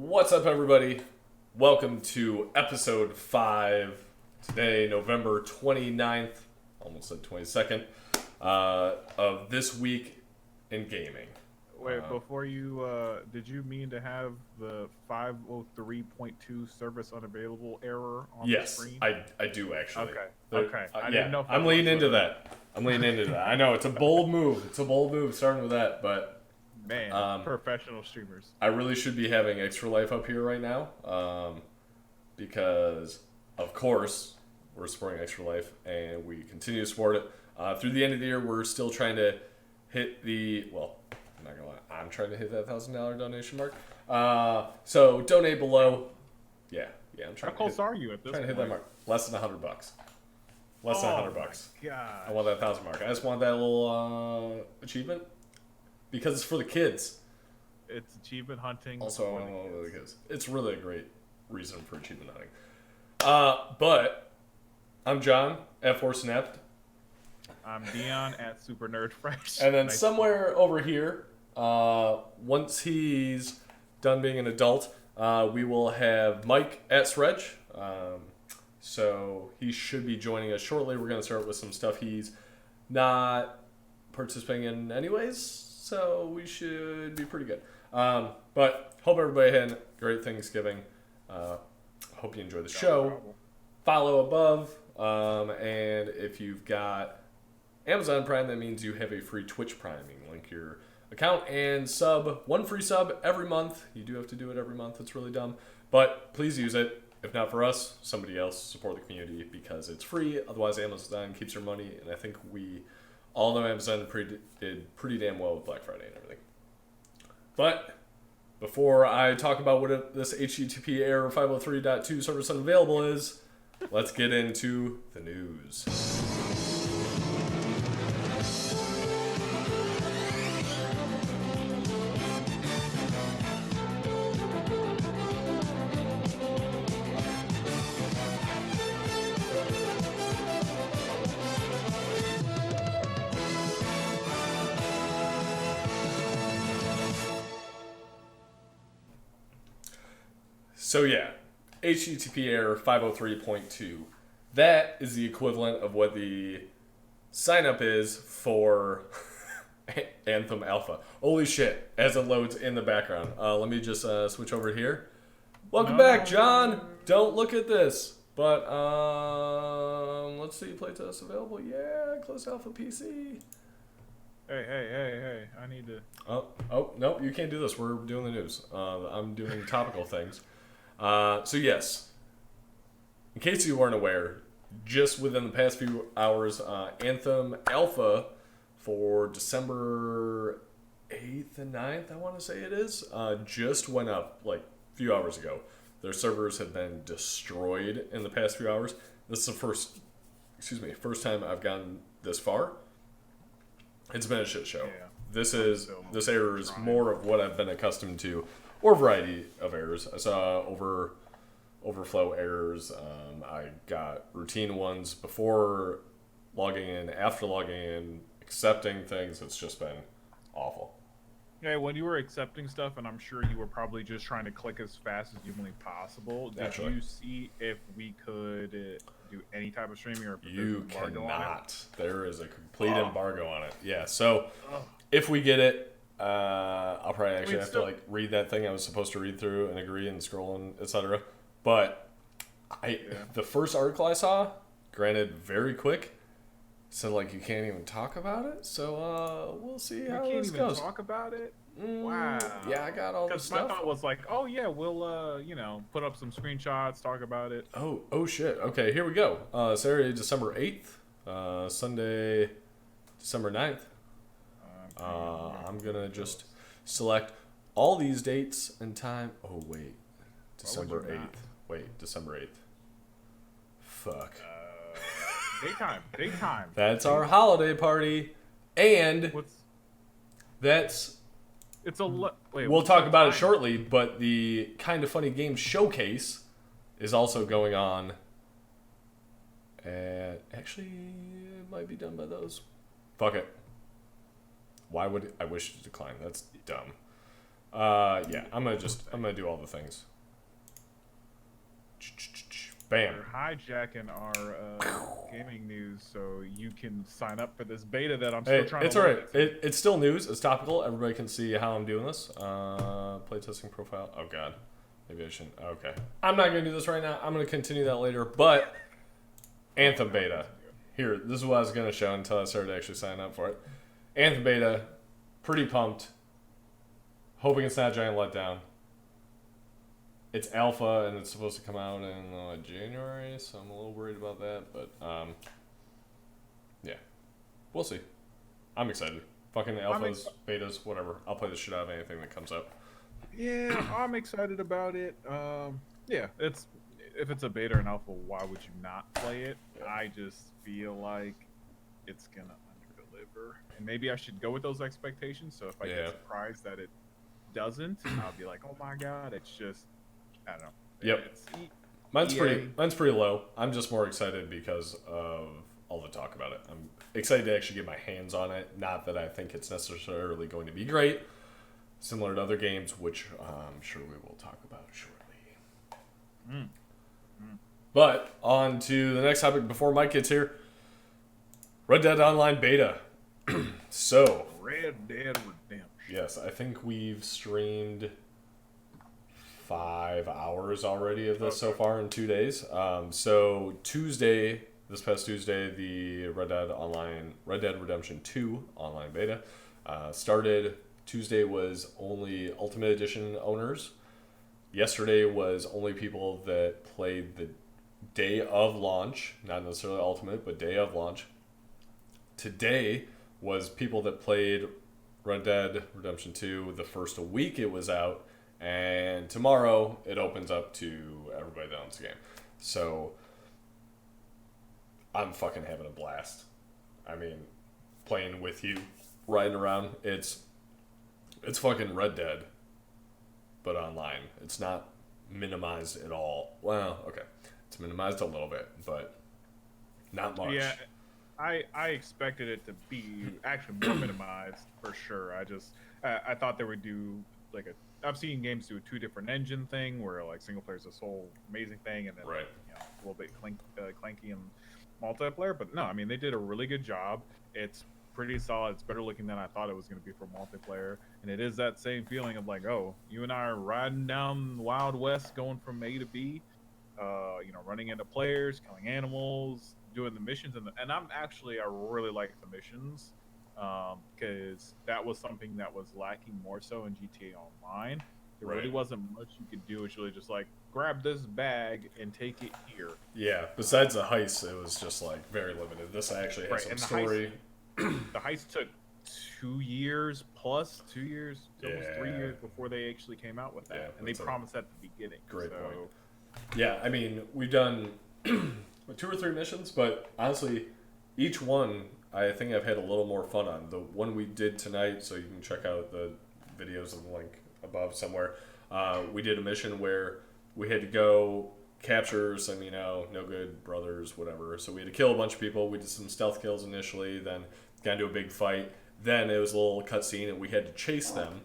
What's up, everybody? Welcome to episode 5. Today, November 29th, almost said 22nd, of This Week in Gaming. Wait, before you, did you mean to have the 503.2 service unavailable error on the screen? Yes, I do actually. Okay. I didn't know if I'm leaning into that. I know, it's a bold move. Starting with that, but... Man, professional streamers. I really should be having Extra Life up here right now, because, of course, we're supporting Extra Life, and we continue to support it. Through the end of the year, we're still trying to hit the, well, I'm not going to lie, I'm trying to hit that $1,000 donation mark. So donate below. Yeah, I'm trying How close are you at this point? Trying to hit that mark. Less than $100. Less than $100. God. I want that 1,000 mark. I just want that little achievement. Because it's for the kids. It's achievement hunting. Also, I want the kids. It's really a great reason for achievement hunting. But I'm John at Force Snapped. I'm Deion at Super Nerd Fresh. And then somewhere over here, once he's done being an adult, we will have Mike at Sredge. So he should be joining us shortly. We're going to start with some stuff he's not participating in anyways. So we should be pretty good. But hope everybody had a great Thanksgiving. Hope you enjoyed the show. Follow above. And if you've got Amazon Prime, that means you have a free Twitch Prime. You can link your account and sub. One free sub every month. You do have to do it every month. It's really dumb. But please use it. If not for us, somebody else. Support the community because it's free. Otherwise, Amazon keeps your money. And I think we... all know Amazon did pretty damn well with Black Friday and everything. But before I talk about what this HTTP error 503.2 service unavailable is, let's get into the news. So yeah, HTTP error 503.2. That is the equivalent of what the sign-up is for Anthem Alpha. Holy shit, as it loads in the background. Let me just switch over here. Welcome back, John. Don't look at this. But, let's see, playtest available. Yeah, close alpha PC. Hey, I need to... Oh, nope, you can't do this. We're doing the news. I'm doing topical things. So yes, in case you weren't aware, just within the past few hours, Anthem Alpha for December 8th and 9th, I want to say it is, just went up like a few hours ago. Their servers have been destroyed in the past few hours. This is the first time I've gotten this far. It's been a shit show. Yeah. This error is more of what I've been accustomed to. Or a variety of errors. I saw overflow errors. I got routine ones before logging in, after logging in, accepting things. It's just been awful. Yeah, when you were accepting stuff, and I'm sure you were probably just trying to click as fast as humanly possible, did you see if we could do any type of streaming? Or you cannot. There is a complete embargo on it. Yeah, so if we get it, I'll probably actually have to read that thing I was supposed to read through and agree and scroll and etc. But the first article I saw, granted very quick, said you can't even talk about it. So we'll see how this goes. You can't even talk about it? Wow. Yeah, I got all this stuff. My thought was oh yeah, we'll put up some screenshots, talk about it. Oh shit. Okay, here we go. Saturday, December 8th, Sunday, December 9th. I'm gonna just select all these dates and time. Oh wait, December 8th. Wait, December 8th. Fuck. Daytime. That's our holiday party, and that's. It's a. Wait. We'll talk about it shortly, but the Kind of Funny Games showcase is also going on. And actually, it might be done by those. Fuck it. Why would I wish to decline? That's dumb. Yeah, I'm gonna do all the things. Bam. You're hijacking our gaming news, so you can sign up for this beta that I'm still trying to. It's alright. It's still news. It's topical. Everybody can see how I'm doing this. Playtesting profile. Oh god, maybe I shouldn't. Okay, I'm not gonna do this right now. I'm gonna continue that later. But Anthem beta. Here, this is what I was gonna show until I started actually signing up for it. Anthem beta. Pretty pumped. Hoping it's not a giant letdown. It's alpha and it's supposed to come out in January, so I'm a little worried about that. But yeah, we'll see. I'm excited. Fucking alphas, betas, whatever. I'll play the shit out of anything that comes out. Yeah, I'm excited about it. Yeah, if it's a beta or an alpha, why would you not play it? Yeah. I just feel like it's gonna underdeliver, and maybe I should go with those expectations. So if I get surprised that it doesn't, I'll be like, oh my god, it's just. I don't know. Yep. Mine's pretty low. I'm just more excited because of all the talk about it. I'm excited to actually get my hands on it. Not that I think it's necessarily going to be great. Similar to other games, which I'm sure we will talk about shortly. But on to the next topic before Mike gets here. Red Dead Online beta. So. Red Dead Redemption. Yes, I think we've streamed 5 hours already of this so far in 2 days. So this past Tuesday, the Red Dead Redemption 2 online beta started. Tuesday was only Ultimate Edition owners. Yesterday was only people that played the day of launch, not necessarily Ultimate, but day of launch. Today was people that played Red Dead Redemption 2 the first week it was out. And tomorrow, it opens up to everybody that owns the game. So, I'm fucking having a blast. I mean, playing with you, riding around, it's fucking Red Dead, but online. It's not minimized at all. Well, okay. It's minimized a little bit, but not much. Yeah, I expected it to be actually more minimized, for sure. I thought they would do, like, I've seen games do a 2 different engine thing where like single player is this whole amazing thing and then right. A little bit clanky and multiplayer. But no, I mean they did a really good job. It's pretty solid. It's better looking than I thought it was going to be for multiplayer, and it is that same feeling of like, oh, you and I are riding down the Wild West, going from A to B. Running into players, killing animals, doing the missions, and I really like the missions. Because that was something that was lacking more so in GTA Online. There really wasn't much you could do. It's really just like, grab this bag and take it here. Yeah, besides the heist, it was just like very limited. This actually has some story. The heist took 2 years, almost 3 years before they actually came out with that. Yeah, and they promised that at the beginning. Great point. Yeah, I mean, we've done 2 or 3 missions, but honestly, each one I think I've had a little more fun on. The one we did tonight, so you can check out the videos in the link above somewhere. We did a mission where we had to go capture some, no good brothers, whatever. So we had to kill a bunch of people. We did some stealth kills initially, then got into a big fight. Then it was a little cutscene, and we had to chase them.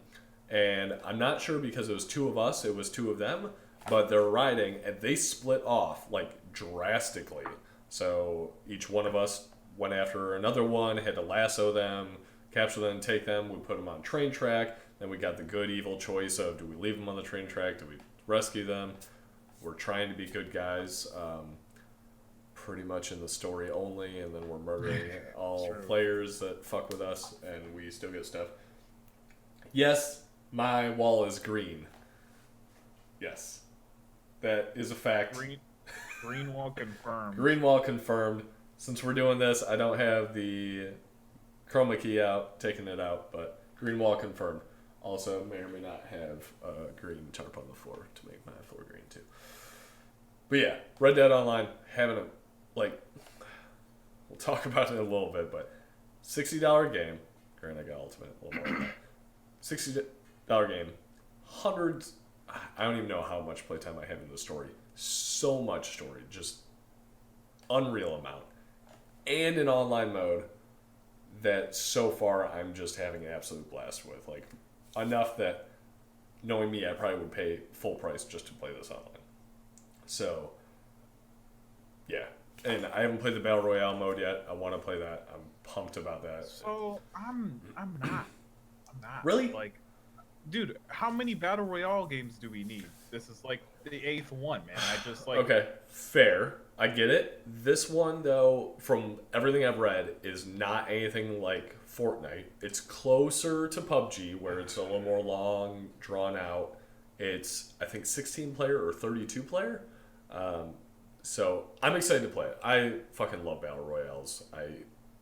And I'm not sure because it was 2 of us, it was 2 of them, but they're riding, and they split off, like, drastically. So each one of us went after another one, had to lasso them, capture them, take them. We put them on train track. Then we got the good, evil choice of, do we leave them on the train track? Do we rescue them? We're trying to be good guys, pretty much in the story only, and then we're murdering all players that fuck with us, and we still get stuff. Yes, my wall is green. Yes, that is a fact. Green wall confirmed. Green wall confirmed. Since we're doing this, I don't have the chroma key out, taking it out, but green wall confirmed. Also, may or may not have a green tarp on the floor to make my floor green too. But yeah, Red Dead Online, we'll talk about it in a little bit, but $60 game. Granted, I got Ultimate, a little more than that. $60 game. Hundreds, I don't even know how much playtime I have in the story. So much story, just unreal amount. And in online mode that so far I'm just having an absolute blast with. Like, enough that knowing me, I probably would pay full price just to play this online. So, yeah. And I haven't played the Battle Royale mode yet. I want to play that. I'm pumped about that. So I'm not. Really? Like, dude, how many Battle Royale games do we need? This is like the 8th one, man. I just like. Okay, fair. I get it. This one, though, from everything I've read, is not anything like Fortnite. It's closer to PUBG, where it's a little more long, drawn out. It's, I think, 16 player or 32 player. So I'm excited to play it. I fucking love Battle Royales. I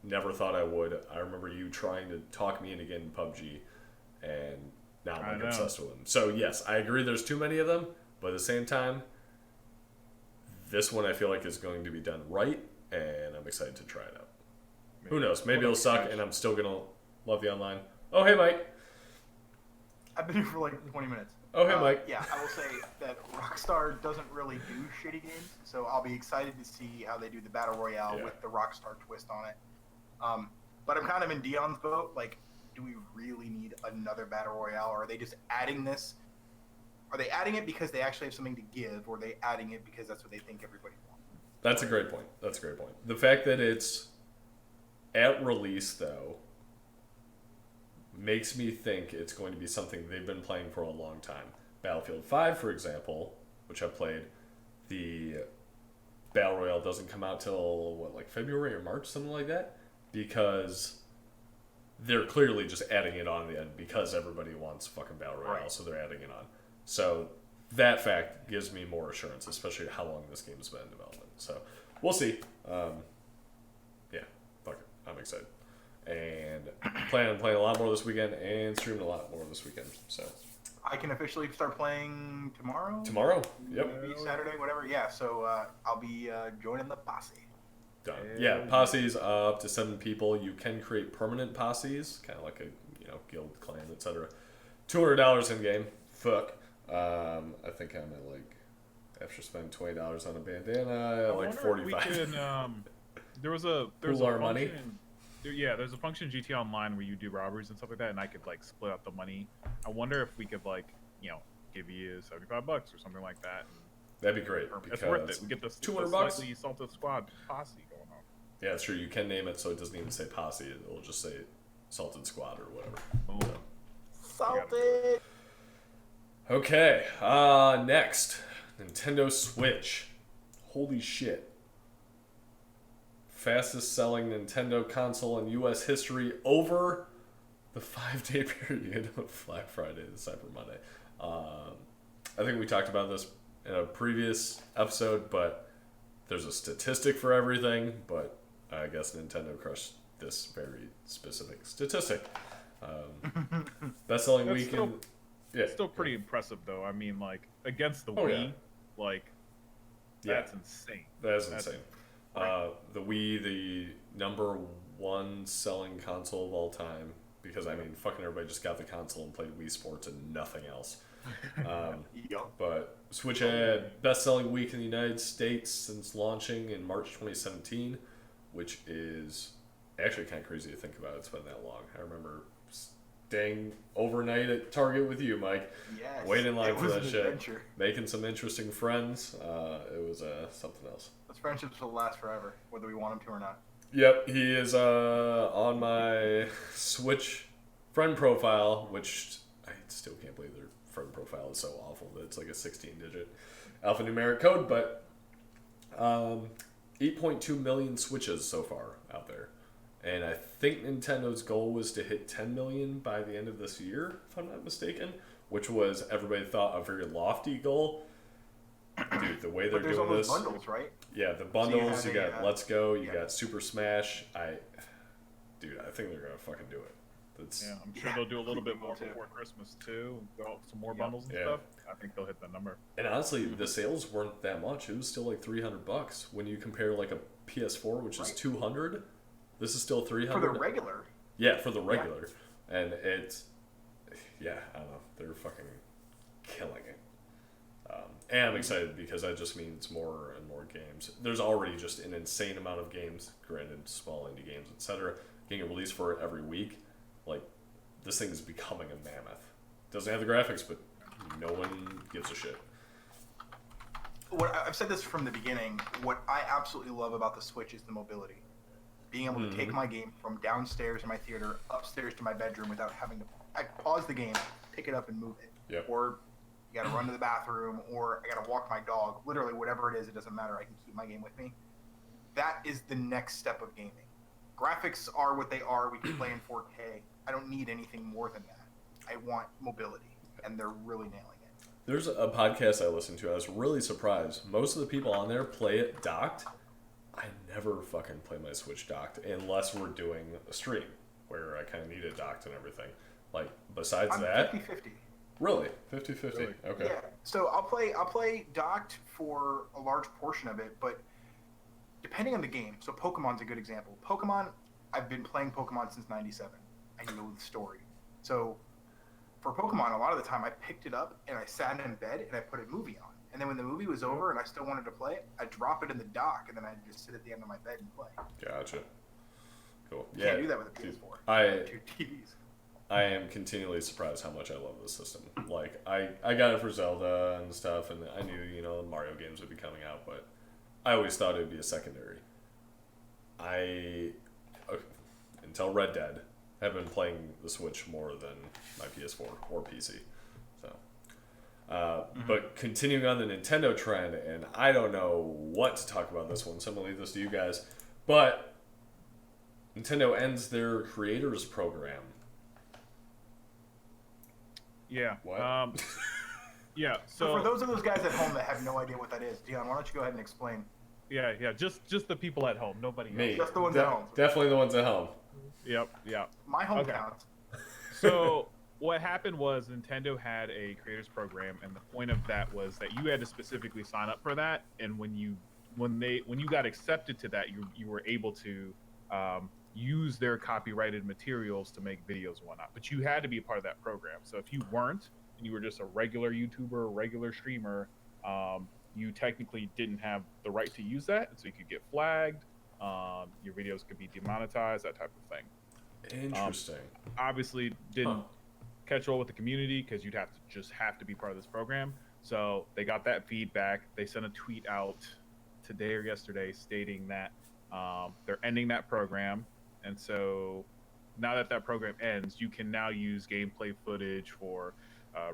never thought I would. I remember you trying to talk me into getting PUBG, and now I'm like obsessed with them. So yes, I agree there's too many of them, but at the same time, this one I feel like is going to be done right, and I'm excited to try it out. Who knows? Maybe it'll suck, and I'm still going to love the online. Oh, hey, Mike. I've been here for like 20 minutes. Oh, hey, Mike. Yeah, I will say that Rockstar doesn't really do shitty games, so I'll be excited to see how they do the Battle Royale with the Rockstar twist on it. But I'm kind of in Deion's boat. Like, do we really need another Battle Royale, or are they just adding this? Are they adding it because they actually have something to give, or are they adding it because that's what they think everybody wants? That's a great point. That's a great point. The fact that it's at release, though, makes me think it's going to be something they've been playing for a long time. Battlefield 5, for example, which I played, the Battle Royale doesn't come out till, what, like February or March, something like that? Because they're clearly just adding it on the end because everybody wants fucking Battle Royale, so they're adding it on. So that fact gives me more assurance, especially how long this game's been in development. So we'll see. Yeah, fuck it. I'm excited. And plan on playing a lot more this weekend and streaming a lot more this weekend. So I can officially start playing tomorrow? Tomorrow? Yep. Maybe Saturday, whatever. Yeah, so I'll be joining the posse. Done. Yeah, posses up to 7 people. You can create permanent posses, kind of like a guild, clan, etc. $200 in game. Fuck. I think I'm at like, after spending $20 on a bandana, like 45. There's a function. Money. There's a function in GTA Online where you do robberies and stuff like that, and I could like split up the money. I wonder if we could give you $75 or something like that. That'd be great. It's worth it. We get the $200 slightly salted squad posse going on. Yeah, it's true. You can name it so it doesn't even say posse. It'll just say salted squad or whatever. Oh. Salted. Okay. Next, Nintendo Switch. Holy shit. Fastest selling Nintendo console in U.S. history over the 5-day period of Black Friday to Cyber Monday. I think we talked about this in a previous episode, but there's a statistic for everything, but I guess Nintendo crushed this very specific statistic. Best selling weekend. It's still pretty impressive, though. I mean, like, against the Wii, that's insane. That's insane. The Wii, the number 1 selling console of all time, because, I mean, fucking everybody just got the console and played Wii Sports and nothing else. But Switch had best-selling week in the United States since launching in March 2017, which is actually kind of crazy to think about. It's been that long. I remember staying overnight at Target with you, Mike. Yes, waiting in line for that shit. Adventure. Making some interesting friends. It was something else. Those friendships will last forever, whether we want them to or not. Yep, he is on my Switch friend profile, which I still can't believe their friend profile is so awful that it's like a 16-digit alphanumeric code, but 8.2 million Switches so far out there. And I think Nintendo's goal was to hit 10 million by the end of this year, if I'm not mistaken, which was, everybody thought, a very lofty goal. Dude, the way they're doing all those this... bundles, right? Yeah, the bundles, you got Let's Go, you got Super Smash. I think they're going to fucking do it. I'm sure they'll do a little bit more before Christmas, too. Go some more bundles and stuff. I think they'll hit that number. And honestly, the sales weren't that much. It was still like $300 when you compare like a PS4, which is $200. This is still $300 for the regular. Yeah, for the regular, and it's I don't know. They're fucking killing it. And I'm excited because that just means more and more games. There's already just an insane amount of games, granted small indie games, etc., getting a release for it every week. Like, this thing is becoming a mammoth. Doesn't have the graphics, but no one gives a shit. I've said this from the beginning. What I absolutely love about the Switch is the mobility. Being able to take my game from downstairs in my theater upstairs to my bedroom without having to pause the game, pick it up, and move it. Yep. Or you got to run to the bathroom, or I got to walk my dog. Literally, whatever it is, it doesn't matter. I can keep my game with me. That is the next step of gaming. Graphics are what they are. We can play in 4K. I don't need anything more than that. I want mobility, and they're really nailing it. There's a podcast I listened to. I was really surprised. Most of the people on there play it docked. I never fucking play my Switch docked unless we're doing a stream where I kind of need it docked and everything. Like, besides that... 50-50. Really? 50-50? Really? Okay. Yeah. So I'll play docked for a large portion of it, but depending on the game. So Pokemon's a good example. Pokemon, I've been playing Pokemon since '97. I know the story. So for Pokemon, a lot of the time I picked it up and I sat in bed and I put a movie on. And then when the movie was over and I still wanted to play it, I'd drop it in the dock and then I'd just sit at the end of my bed and play. Gotcha. Cool. You can't do that with a PS4. Two TVs. I am continually surprised how much I love this system. Like, I got it for Zelda and stuff, and I knew, the Mario games would be coming out, but I always thought it would be a secondary. Until Red Dead, have been playing the Switch more than my PS4 or PC. So, but continuing on the Nintendo trend, and I don't know what to talk about this one, so I'm going to leave this to you guys, but Nintendo ends their creators program. Yeah. What? Yeah. So for those of those guys at home that have no idea what that is, Deion, why don't you go ahead and explain? Yeah. Just the people at home. Nobody Me. else. Just the ones at home. Definitely the ones at home. Yep. My home Okay. counts. So what happened was Nintendo had a creators program, and the point of that was that you had to specifically sign up for that, and when you got accepted to that, you were able to use their copyrighted materials to make videos and whatnot. But you had to be a part of that program. So if you weren't, and you were just a regular YouTuber, regular streamer, you technically didn't have the right to use that, so you could get flagged. Your videos could be demonetized, that type of thing. Interesting. Obviously, didn't catch well with the community because you'd have to be part of this program. So they got that feedback. They sent a tweet out today or yesterday stating that they're ending that program. And so now that program ends, you can now use gameplay footage for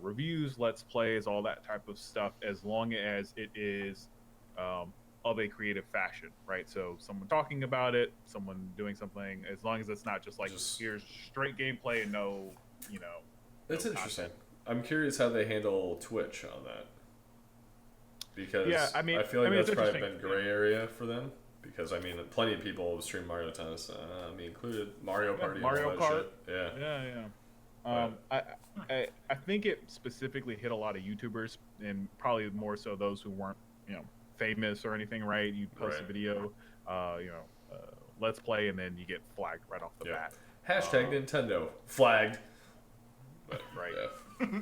reviews, let's plays, all that type of stuff, as long as it is of a creative fashion, right? So someone talking about it, someone doing something, as long as it's not just here's straight gameplay and no. It's no interesting. content. I'm curious how they handle Twitch on that. Because I feel like it's that's probably interesting. been gray area for them. Because plenty of people stream Mario Tennis, me included, Mario Party, Mario and all that Kart. shit. Yeah. I think it specifically hit a lot of YouTubers, and probably more so those who weren't, famous or anything, right? You post a video, let's play, and then you get flagged right off the bat. Hashtag Nintendo flagged. But, right. Yeah.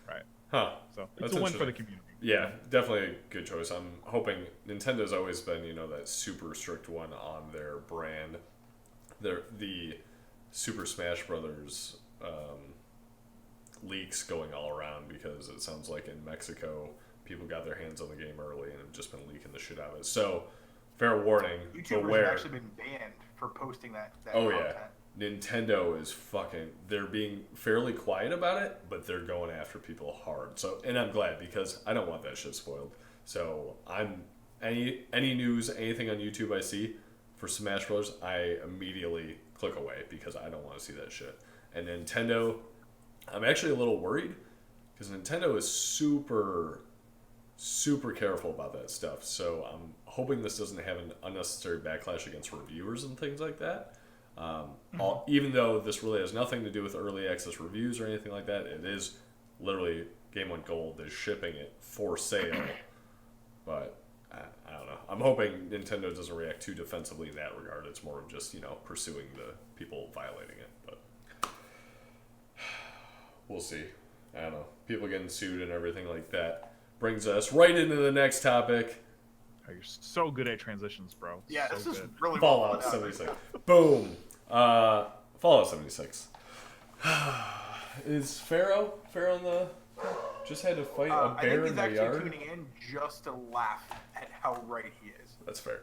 Right. Huh. So That's it's a win for interesting. the community. Yeah, definitely a good choice. I'm hoping Nintendo's always been, that super strict one on their brand. The Super Smash Brothers leaks going all around because it sounds like in Mexico people got their hands on the game early and have just been leaking the shit out of it. So, fair warning, YouTubers beware. have actually been banned for posting that Oh, content. yeah. Nintendo is they're being fairly quiet about it, but they're going after people hard. So, and I'm glad because I don't want that shit spoiled. So any news, anything on YouTube I see for Smash Bros, I immediately click away because I don't want to see that shit. And Nintendo, I'm actually a little worried because Nintendo is super, super careful about that stuff. So I'm hoping this doesn't have an unnecessary backlash against reviewers and things like that. Even though this really has nothing to do with early access reviews or anything like that, it is literally Game One Gold is shipping it for sale. But I don't know. I'm hoping Nintendo doesn't react too defensively in that regard. It's more of just pursuing the people violating it. But we'll see. I don't know. People getting sued and everything like that brings us right into the next topic. Oh, you're so good at transitions, bro. Yeah, so this is good. really Fallout well done. 76. Boom. Fallout 76. Is Pharaoh in the Just had to fight a I think bear he's in the actually yard. tuning in just to laugh at how right he is. That's fair.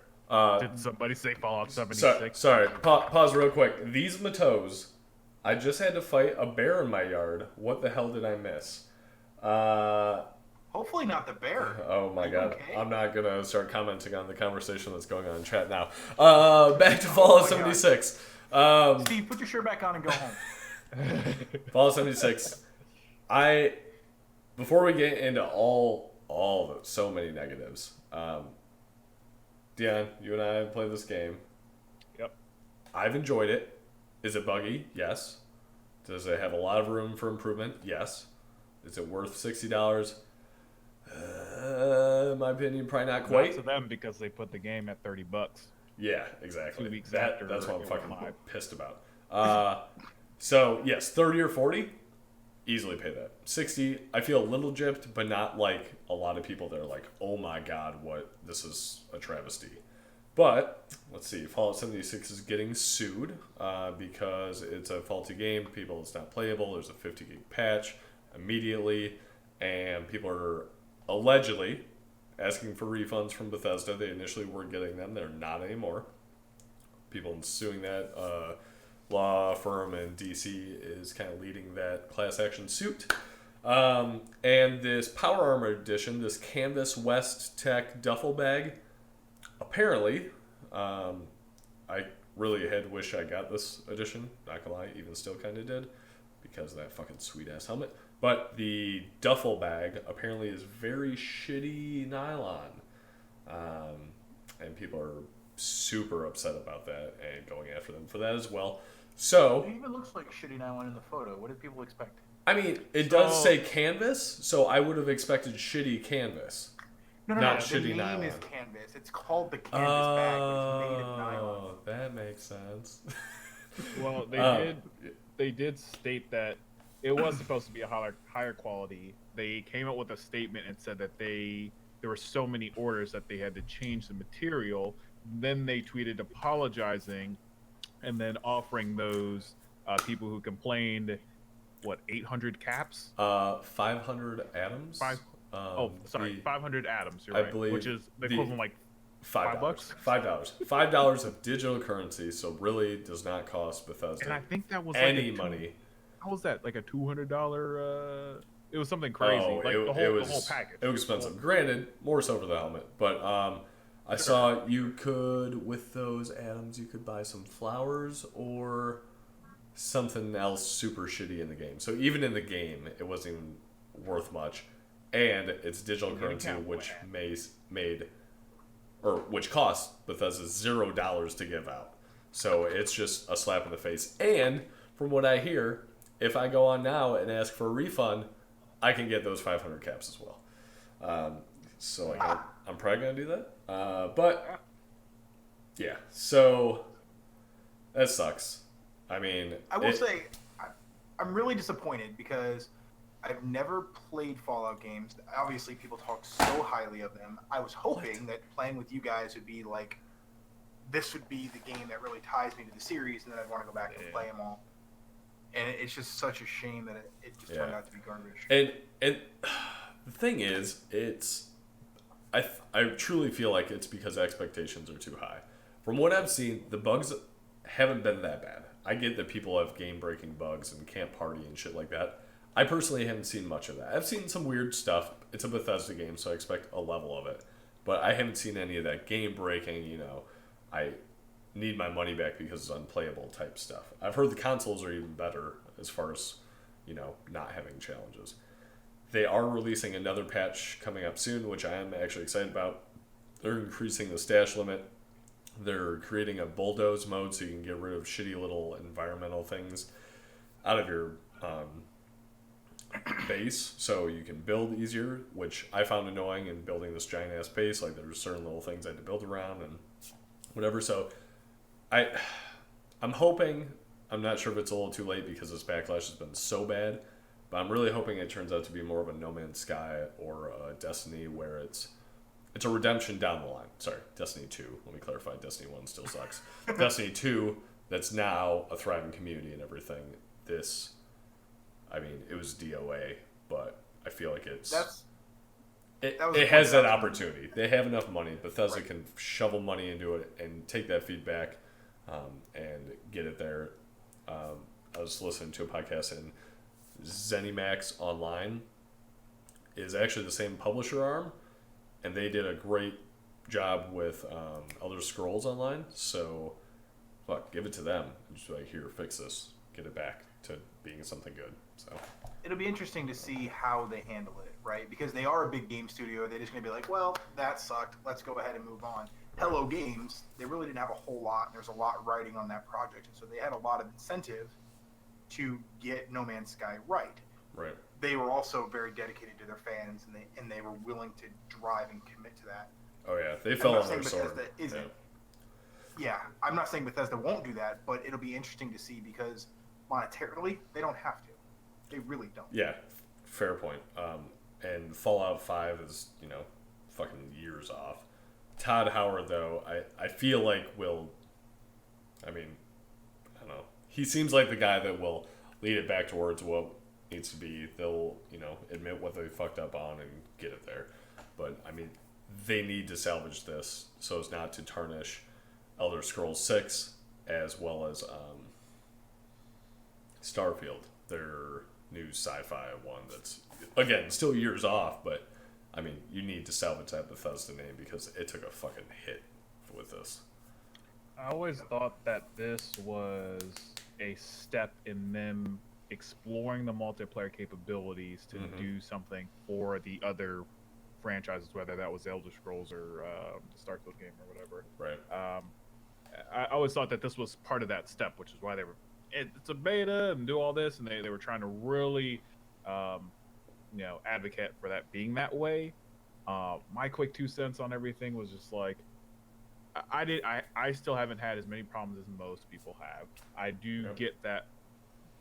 Did somebody say Fallout 76? Sorry. Pause real quick. These Matos, I just had to fight a bear in my yard. What the hell did I miss? Hopefully not the bear. Oh my Are you god. okay? I'm not gonna start commenting on the conversation that's going on in chat now. Back to Fallout my 76. Steve, put your shirt back on and go home. Fallout 76. Before we get into all the so many negatives, Deion, you and I have played this game. Yep. I've enjoyed it. Is it buggy? Yes. Does it have a lot of room for improvement? Yes. Is it worth $60? In my opinion, probably not quite. Not to them because they put the game at $30. Yeah, exactly. 2 weeks after That's what I'm it fucking went live. pissed about. So yes, 30 or 40, easily pay that. 60, I feel a little gypped, but not like a lot of people that are like, oh my god, this is a travesty. But let's see, Fallout 76 is getting sued because it's a faulty game. It's not playable. There's a 50 gig patch immediately, and people are allegedly asking for refunds from Bethesda. They initially were getting them. They're not anymore. People suing that law firm in DC is kind of leading that class action suit. And this Power Armor edition, this Canvas West Tech duffel bag, apparently, I really had wished I got this edition. Not gonna lie, even still kind of did, because of that fucking sweet ass helmet. But the duffel bag apparently is very shitty nylon. And people are super upset about that and going after them for that as well. So, It even looks like shitty nylon in the photo. What did people expect? I mean, it does say canvas, so I would have expected shitty canvas. No, Not the shitty name nylon. is canvas. It's called the canvas bag, but it's made of nylon. Oh, that makes sense. Well, they did state that it was supposed to be a higher quality. They came up with a statement and said that there were so many orders that they had to change the material. Then they tweeted apologizing and then offering those people who complained, 800 caps? 500 atoms? 500 atoms, you're I right. believe Which is the equivalent like $5. $5? $5 of digital currency, so really does not cost Bethesda And I think that was any like money. How was that? Like a $200? It was something crazy. The whole package. It was expensive. Granted, more so for the helmet, but I saw you could, with those atoms, you could buy some flowers or something else super shitty in the game. So even in the game, it wasn't even worth much, and it's digital currency, which which costs Bethesda $0 to give out. So it's just a slap in the face. And from what I hear, if I go on now and ask for a refund, I can get those 500 caps as well. So I'm probably gonna do that. But yeah, so that sucks. I mean, I will say, I'm really disappointed because I've never played Fallout games. Obviously, people talk so highly of them. I was hoping that playing with you guys would be like, this would be the game that really ties me to the series, and then I'd want to go back and play them all. And it's just such a shame that it just turned out to be garbage. And the thing is, I truly feel like it's because expectations are too high. From what I've seen, the bugs haven't been that bad. I get that people have game-breaking bugs and can't party and shit like that. I personally haven't seen much of that. I've seen some weird stuff. It's a Bethesda game, so I expect a level of it. But I haven't seen any of that game-breaking, I need my money back because it's unplayable type stuff. I've heard the consoles are even better as far as, not having challenges. They are releasing another patch coming up soon, which I am actually excited about. They're increasing the stash limit. They're creating a bulldoze mode so you can get rid of shitty little environmental things out of your base, so you can build easier, which I found annoying in building this giant ass base. Like, there's certain little things I had to build around and whatever. So I'm hoping, I'm not sure if it's a little too late because this backlash has been so bad, but I'm really hoping it turns out to be more of a No Man's Sky or a Destiny where it's a redemption down the line. Sorry, Destiny 2. Let me clarify, Destiny 1 still sucks. Destiny 2, that's now a thriving community and everything. It was DOA, but I feel like it's That was it has that pointed out to me. opportunity. They have enough money. Bethesda can shovel money into it and take that feedback and get it there. I was listening to a podcast, and ZeniMax Online is actually the same publisher arm, and they did a great job with Elder Scrolls Online. So, fuck, give it to them. Just like, here, fix this, get it back to being something good. So It'll be interesting to see how they handle it, right? Because they are a big game studio. They're just going to be like, well, that sucked. Let's go ahead and move on. Hello Games, they really didn't have a whole lot. And there's a lot riding on that project. And so they had a lot of incentive to get No Man's Sky right. right. They were also very dedicated to their fans, and they were willing to drive and commit to that. Oh yeah, they I'm fell not on saying their sword. Bethesda isn't. Yeah, I'm not saying Bethesda won't do that, but it'll be interesting to see because monetarily, they don't have to. They really don't. Yeah, fair point. And Fallout 5 is, fucking years off. Todd Howard, though, I feel like I don't know. He seems like the guy that will lead it back towards what needs to be. They'll, admit what they fucked up on and get it there. But, they need to salvage this so as not to tarnish Elder Scrolls 6 as well as Starfield, their new sci-fi one that's, again, still years off, but, you need to salvage that Bethesda name because it took a fucking hit with this. I always thought that this was a step in them exploring the multiplayer capabilities to do something for the other franchises, whether that was Elder Scrolls or the Starfield game or whatever. Right. I always thought that this was part of that step, which is why they were. It's a beta and do all this, and they were trying to really, advocate for that being that way. My quick 2 cents on everything was just like, I still haven't had as many problems as most people have. I do get that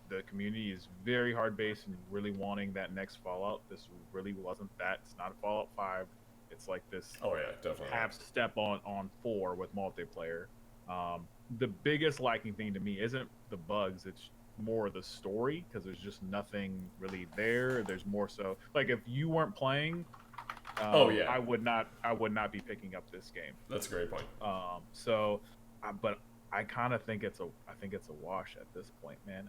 the community is very hard based and really wanting that next Fallout. This really wasn't that. It's not a Fallout 5. It's like this. Oh yeah, definitely. Half step on 4 with multiplayer. The biggest lacking thing to me isn't the bugs. It's more the story because there's just nothing really there. There's more so like if you weren't playing. I would not be picking up this game. That's a great point. But I kind of think it's a wash at this point, man.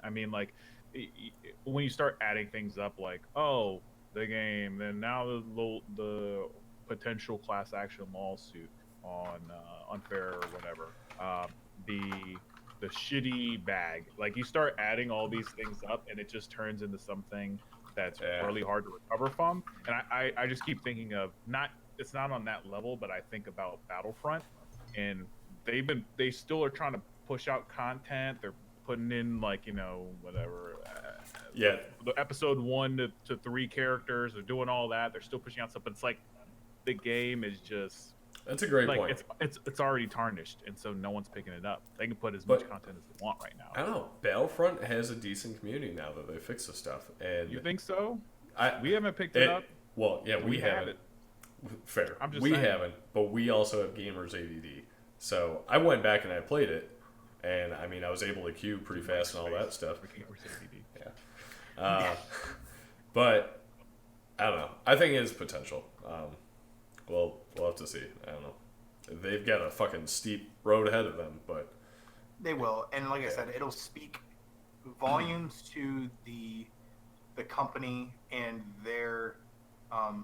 When you start adding things up like, oh, the game, then now the potential class action lawsuit on unfair or whatever, the shitty bag, like you start adding all these things up, and it just turns into something that's really hard to recover from. And I just keep thinking of it's not on that level, but I think about Battlefront, and they still are trying to push out content. They're putting in whatever. The episode 1 to 3 characters. They're doing all that. They're still pushing out stuff, but it's like the game is just. That's a great point. It's already tarnished, and so no one's picking it up. They can put as much content as they want right now. I don't know. Battlefront has a decent community now that they fixed the stuff. And you think so? We haven't picked it up. Well, yeah, we haven't. Fair. We haven't, but we also have gamers ADD. So I went back and I played it, and I was able to queue pretty fast and all that stuff. Yeah. But I don't know. I think it has potential. We'll have to see. I don't know. They've got a fucking steep road ahead of them, but they will. And like I said, it'll speak volumes to the company and their how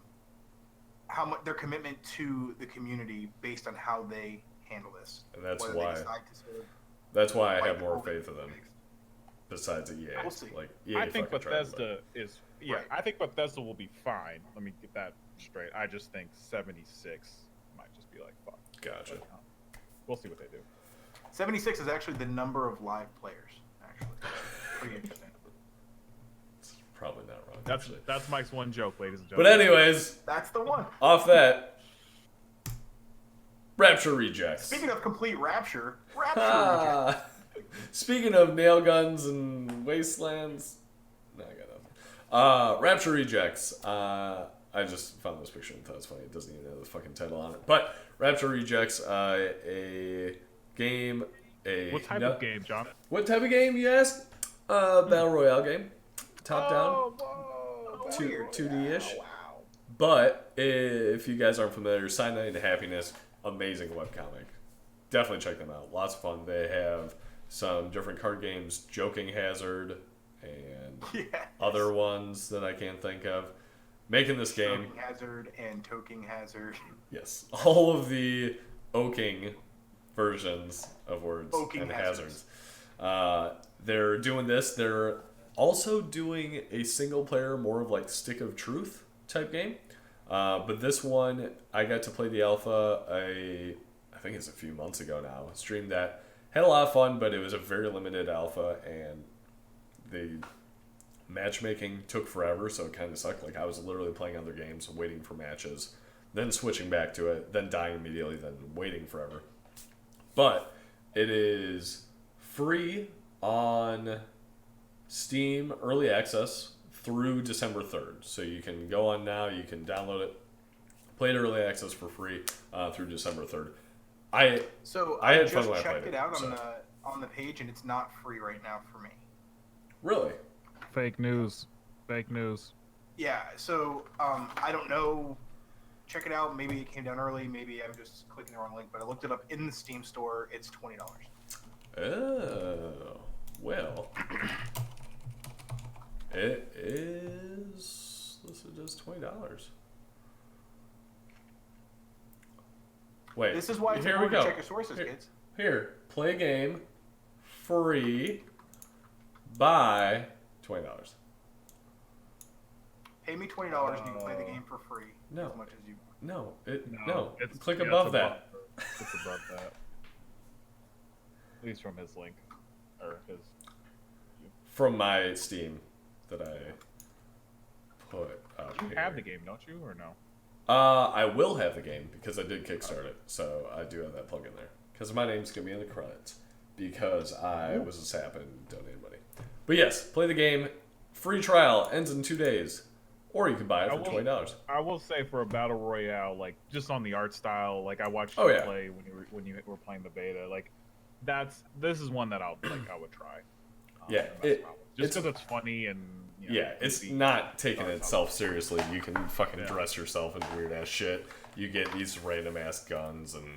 much their commitment to the community based on how they handle this. And that's why I have more faith in them. Besides EA, we'll see. Like EA, I think Bethesda is. Yeah, right. I think Bethesda will be fine. Let me get that straight. I just think 76 might just be like fuck. Gotcha. But, we'll see what they do. 76 is actually the number of live players. Actually, pretty interesting. It's probably not wrong. That's Mike's one joke, ladies and gentlemen. But anyways, that's the one. Off that, Rapture Rejects. Speaking of complete Rapture Rejects. Speaking of nail guns and wastelands, no, I got nothing. Rapture Rejects. I just found this picture and thought it's funny. It doesn't even have the fucking title on it. But Rapture Rejects, a game. What type of game, John? What type of game, you ask? Battle Royale game. Top down. Whoa. 2D-ish. Wow. But if you guys aren't familiar, Side Night and Happiness, amazing webcomic. Definitely check them out. Lots of fun. They have some different card games, Joking Hazard, and other ones that I can't think of. Making this game. Joking Hazard and Toking Hazard. Yes. All of the oaking versions of words Oaking and hazards. They're doing this. They're also doing a single player, more of like Stick of Truth type game. But this one, I got to play the alpha, I think it's a few months ago now. Streamed that. Had a lot of fun, but it was a very limited alpha, and the matchmaking took forever, so it kind of sucked. Like, I was literally playing other games, waiting for matches, then switching back to it, then dying immediately, then waiting forever. But it is free on Steam Early Access through December 3rd. So you can go on now, you can download it, play it Early Access for free through December 3rd. I had fun when I played it. I just checked it out on the page, and it's not free right now for me. Really? Fake news. Fake news. Yeah, so I don't know. Check it out. Maybe it came down early. Maybe I'm just clicking the wrong link. But I looked it up in the Steam store. It's $20. Oh, well. It is listed as $20. Wait. This is why it's here we important go. to check your sources, kids. Here, play game, free, buy, $20. Pay me $20 and you can play the game for free No. as much as you want. No. It's, Click yeah, above it's that. It's above that. At least from his link. Or his... From my Steam that I put up You here. have the game, don't you? Or no? I will have the game because I did kickstart it, so I do have that plug in there. Because my name's gonna be in the credits because I was a sap and donated money. But yes, play the game. Free trial ends in 2 days, or you can buy it for $20. I will say for a battle royale, like just on the art style, like I watched Oh, you yeah. play when you were playing the beta. Like this is one that I would try. Yeah, just because it's funny and you know, yeah, it's goofy. not taking itself seriously. You can fucking dress yourself in weird ass shit. You get these random ass guns, and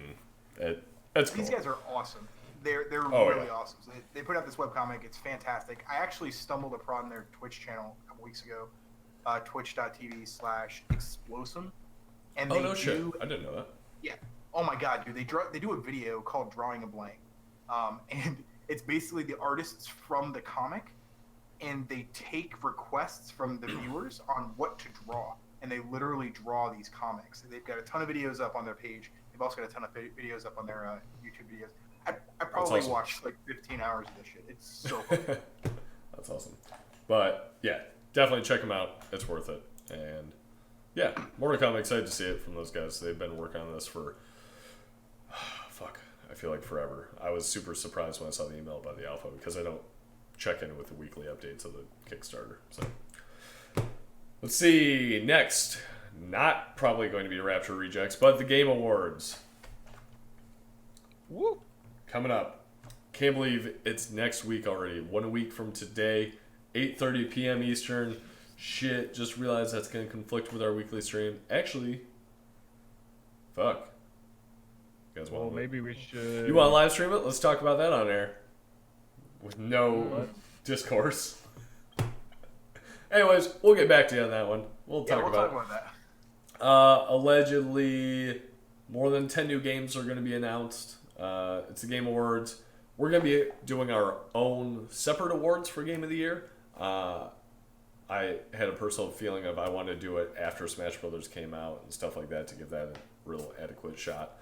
it's cool. These guys are awesome. They're Oh, really yeah. awesome. So they put out this webcomic. It's fantastic. I actually stumbled upon their Twitch channel a couple weeks ago, twitch.tv/explosum. And Oh they no shit! do, I didn't know that. Yeah. Oh my god, dude. They do a video called Drawing a Blank. And it's basically the artists from the comic, and they take requests from the viewers on what to draw. And they literally draw these comics. They've got a ton of videos up on their page. They've also got a ton of videos up on their YouTube videos. I probably awesome. watched like 15 hours of this shit. It's so fun. That's awesome. But yeah, definitely check them out. It's worth it. And yeah, more to come. Excited to see it from those guys. They've been working on this for I feel like forever. I was super surprised when I saw the email about the alpha because I don't check in with the weekly updates of the Kickstarter. So let's see. Next, not probably going to be Rapture Rejects, but the Game Awards. Woo! Coming up. Can't believe it's next week already. 1 week from today, 8:30 p.m. Eastern. Shit, just realized that's going to conflict with our weekly stream. Actually, fuck. You guys want Well, maybe we should. You want to live stream it? Let's talk about that on air. With no discourse. Anyways, we'll get back to you on that one. We'll talk about that. Allegedly, more than 10 new games are going to be announced. It's the Game Awards. We're going to be doing our own separate awards for Game of the Year. I had a personal feeling of I wanted to do it after Smash Brothers came out and stuff like that to give that a real adequate shot.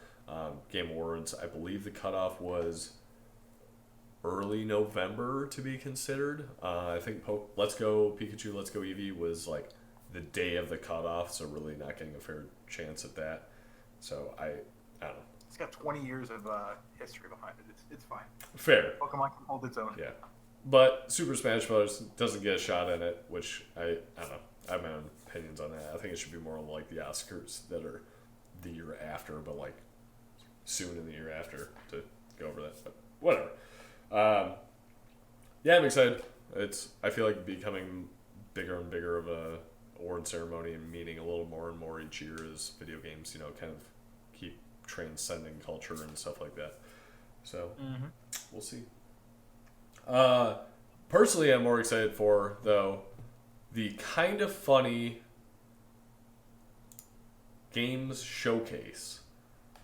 Game Awards, I believe the cutoff was early November to be considered. I think Let's Go Pikachu, Let's Go Eevee was like the day of the cutoff, so really not getting a fair chance at that. So I don't know. It's got 20 years of history behind it. It's fine. Fair. Pokemon can hold its own. Yeah. But Super Smash Bros. Doesn't get a shot in it, which I don't know. I have my own opinions on that. I think it should be more like the Oscars that are the year after, but like soon in the year after to go over that. But whatever. Yeah, I'm excited. I feel like becoming bigger and bigger of a award ceremony and meaning a little more and more each year as video games, kind of keep transcending culture and stuff like that. So we'll see. Personally, I'm more excited for, though, the kind of funny games showcase.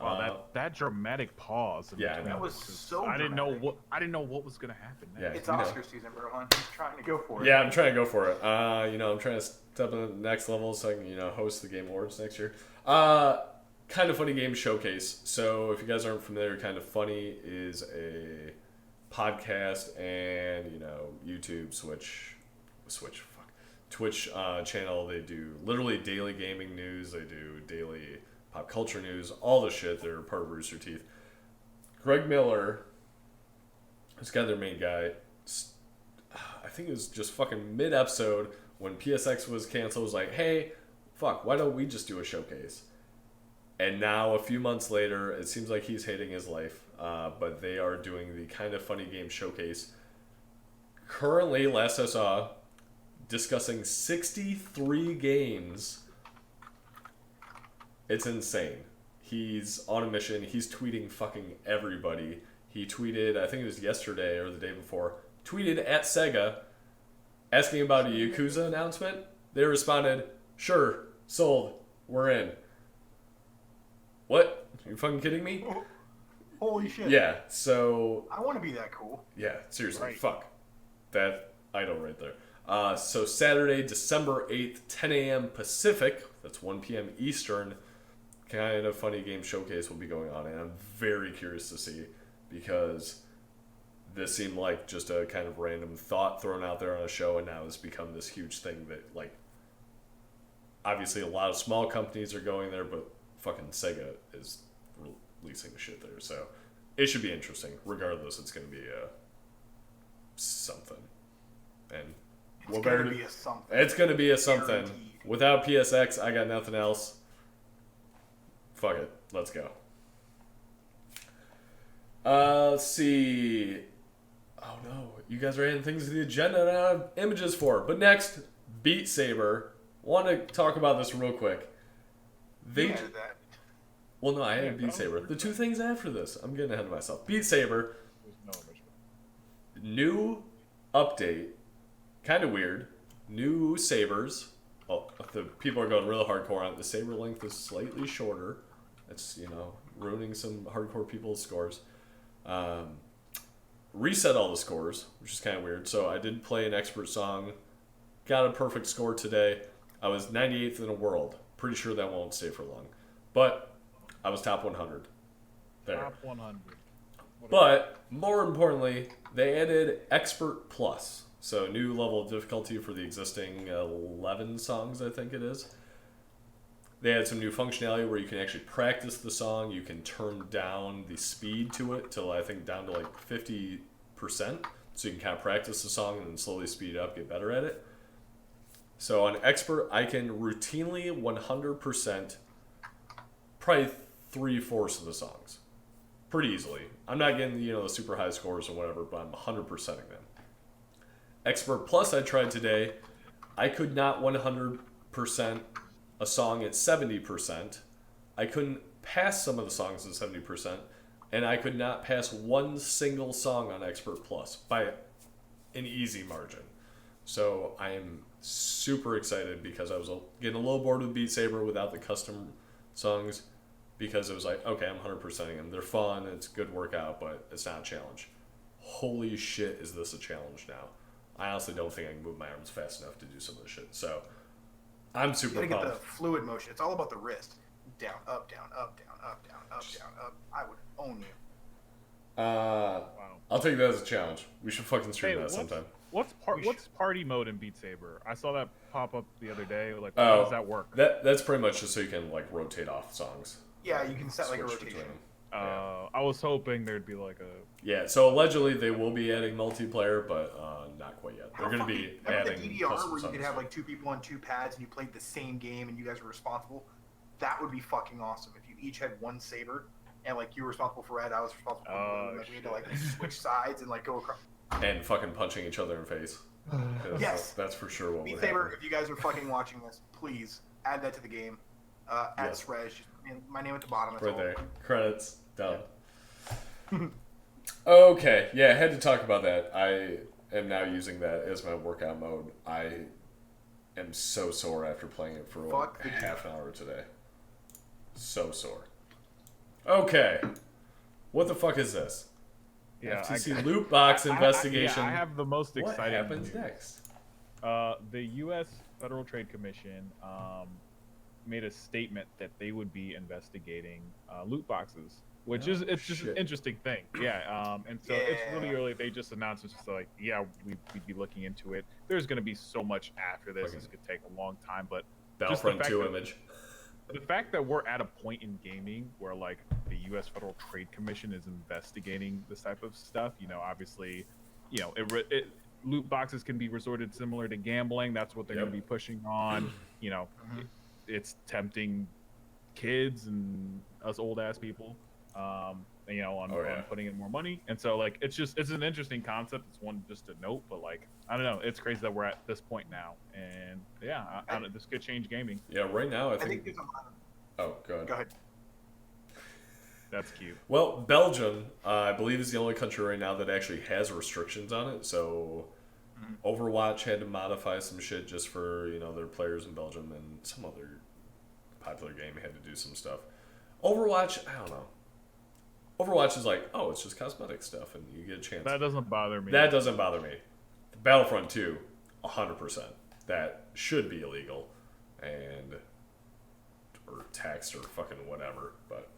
Wow, that dramatic pause. Yeah, that was so. I didn't know what was gonna happen next. Yeah, it's Oscar season, bro. I'm trying to go for it. Yeah, I'm trying to go for it. I'm trying to step in the next level so I can, host the Game Awards next year. Kind of Funny Game Showcase. So if you guys aren't familiar, Kind of Funny is a podcast and YouTube, Twitch channel. They do literally daily gaming news. They do daily pop culture news, all the shit. They're part of Rooster Teeth. Greg Miller, who's kind of their main guy, I think it was just fucking mid-episode when PSX was canceled, was like, hey, fuck, why don't we just do a showcase? And now, a few months later, it seems like he's hating his life, but they are doing the Kind of Funny Game Showcase. Currently, last I saw, discussing 63 games. It's insane. He's on a mission. He's tweeting fucking everybody. He tweeted, I think it was yesterday or the day before, tweeted at Sega asking about a Yakuza announcement. They responded, sure, sold, we're in. What? Are you fucking kidding me? Holy shit. Yeah, so... I want to be that cool. Yeah, seriously, Right. fuck. That idol right there. So Saturday, December 8th, 10 a.m. Pacific, that's 1 p.m. Eastern, Kind of Funny Game Showcase will be going on, and I'm very curious to see, because this seemed like just a kind of random thought thrown out there on a show, and now it's become this huge thing that, like, obviously a lot of small companies are going there, but fucking Sega is releasing shit there, so it should be interesting. Regardless, it's going to be something. And It's going to be a something. It's going to be a something. Guaranteed. Without PSX, I got nothing else. Fuck it. Let's go. Let's see. Oh no. You guys are adding things to the agenda I don't have images for. But next, Beat Saber. Want to talk about this real quick. They... Yeah, that. Well, no, I added Beat Saber. The two things after this. I'm getting ahead of myself. Beat Saber. There's no image. New update. Kind of weird. New sabers. Oh, the people are going really hardcore on it. The saber length is slightly shorter. It's, ruining some hardcore people's scores. Reset all the scores, which is kind of weird. So I did play an expert song. Got a perfect score today. I was 98th in the world. Pretty sure that won't stay for long. But I was top 100. There. Top 100. But more importantly, they added Expert Plus. So new level of difficulty for the existing 11 songs, I think it is. They had some new functionality where you can actually practice the song. You can turn down the speed to it till I think down to like 50%. So you can kind of practice the song and then slowly speed it up, get better at it. So on Expert, I can routinely 100% probably 3/4 of the songs. Pretty easily. I'm not getting, the super high scores or whatever, but I'm 100%ing them. Expert Plus I tried today. I could not 100% a song at 70%. I couldn't pass some of the songs at 70%. And I could not pass one single song on Expert Plus by an easy margin. So I am super excited because I was getting a little bored with Beat Saber without the custom songs, because it was like, okay, I'm 100%ing them. They're fun, it's a good workout, but it's not a challenge. Holy shit, is this a challenge now? I honestly don't think I can move my arms fast enough to do some of this shit. So I'm super You gotta pumped. get the fluid motion. It's all about the wrist. Down, up, down, up, down, up, down, up, down, up. I would own you. Wow. I'll take that as a challenge. We should fucking stream that what's, sometime. What's party mode in Beat Saber? I saw that pop up the other day. Like, how Oh, does that work? That's pretty much just so you can like rotate off songs. Yeah, you can set like a Switch rotation. between them. I was hoping there'd be like a. Yeah, so allegedly they will be adding multiplayer, but not quite yet. They're How going to fucking- be remember adding the DDR custom where you songs. could have like two people on two pads and you played the same game and you guys were responsible? That would be fucking awesome if you each had one saber and like you were responsible for red, I was responsible for blue, and like, we had to like switch sides and like go across. And fucking punching each other in the face. Yes. That's for sure what Beat would Saber, happen. if you guys are fucking watching this, please add that to the game. At Yes. Srej, just my name at the bottom. That's Right all. there. Credits. Done. Okay. Yeah, I had to talk about that. I am now using that as my workout mode. I am so sore after playing it for Fuck the half an hour today. So sore. Okay. What the fuck is this? Yeah, FTC Lootbox Investigation. I have the most What exciting happens news. next? The U.S. Federal Trade Commission made a statement that they would be investigating loot boxes, which is just an interesting thing. Yeah, and so it's really early. They just announced it's just like, yeah, we'd be looking into it. There's going to be so much after this. This could take a long time, but Battlefront 2 image. the fact that we're at a point in gaming where like the U.S. Federal Trade Commission is investigating this type of stuff, obviously, loot boxes can be resorted similar to gambling. That's what they're going to be pushing on. It's tempting kids and us old ass people, on putting in more money. And so like it's an interesting concept. It's one just to note, but like I don't know, it's crazy that we're at this point now, and this could change gaming. Yeah, right now I think there's a lot Oh, go ahead. Go ahead. That's cute. Well, Belgium, I believe, is the only country right now that actually has restrictions on it. So, Overwatch had to modify some shit just for their players in Belgium, and some other popular game had to do some stuff. Overwatch, I don't know. Overwatch is like, oh, it's just cosmetic stuff, and you get a chance. That doesn't bother me. That doesn't bother me. Battlefront 2, 100%. That should be illegal, or taxed or fucking whatever, but.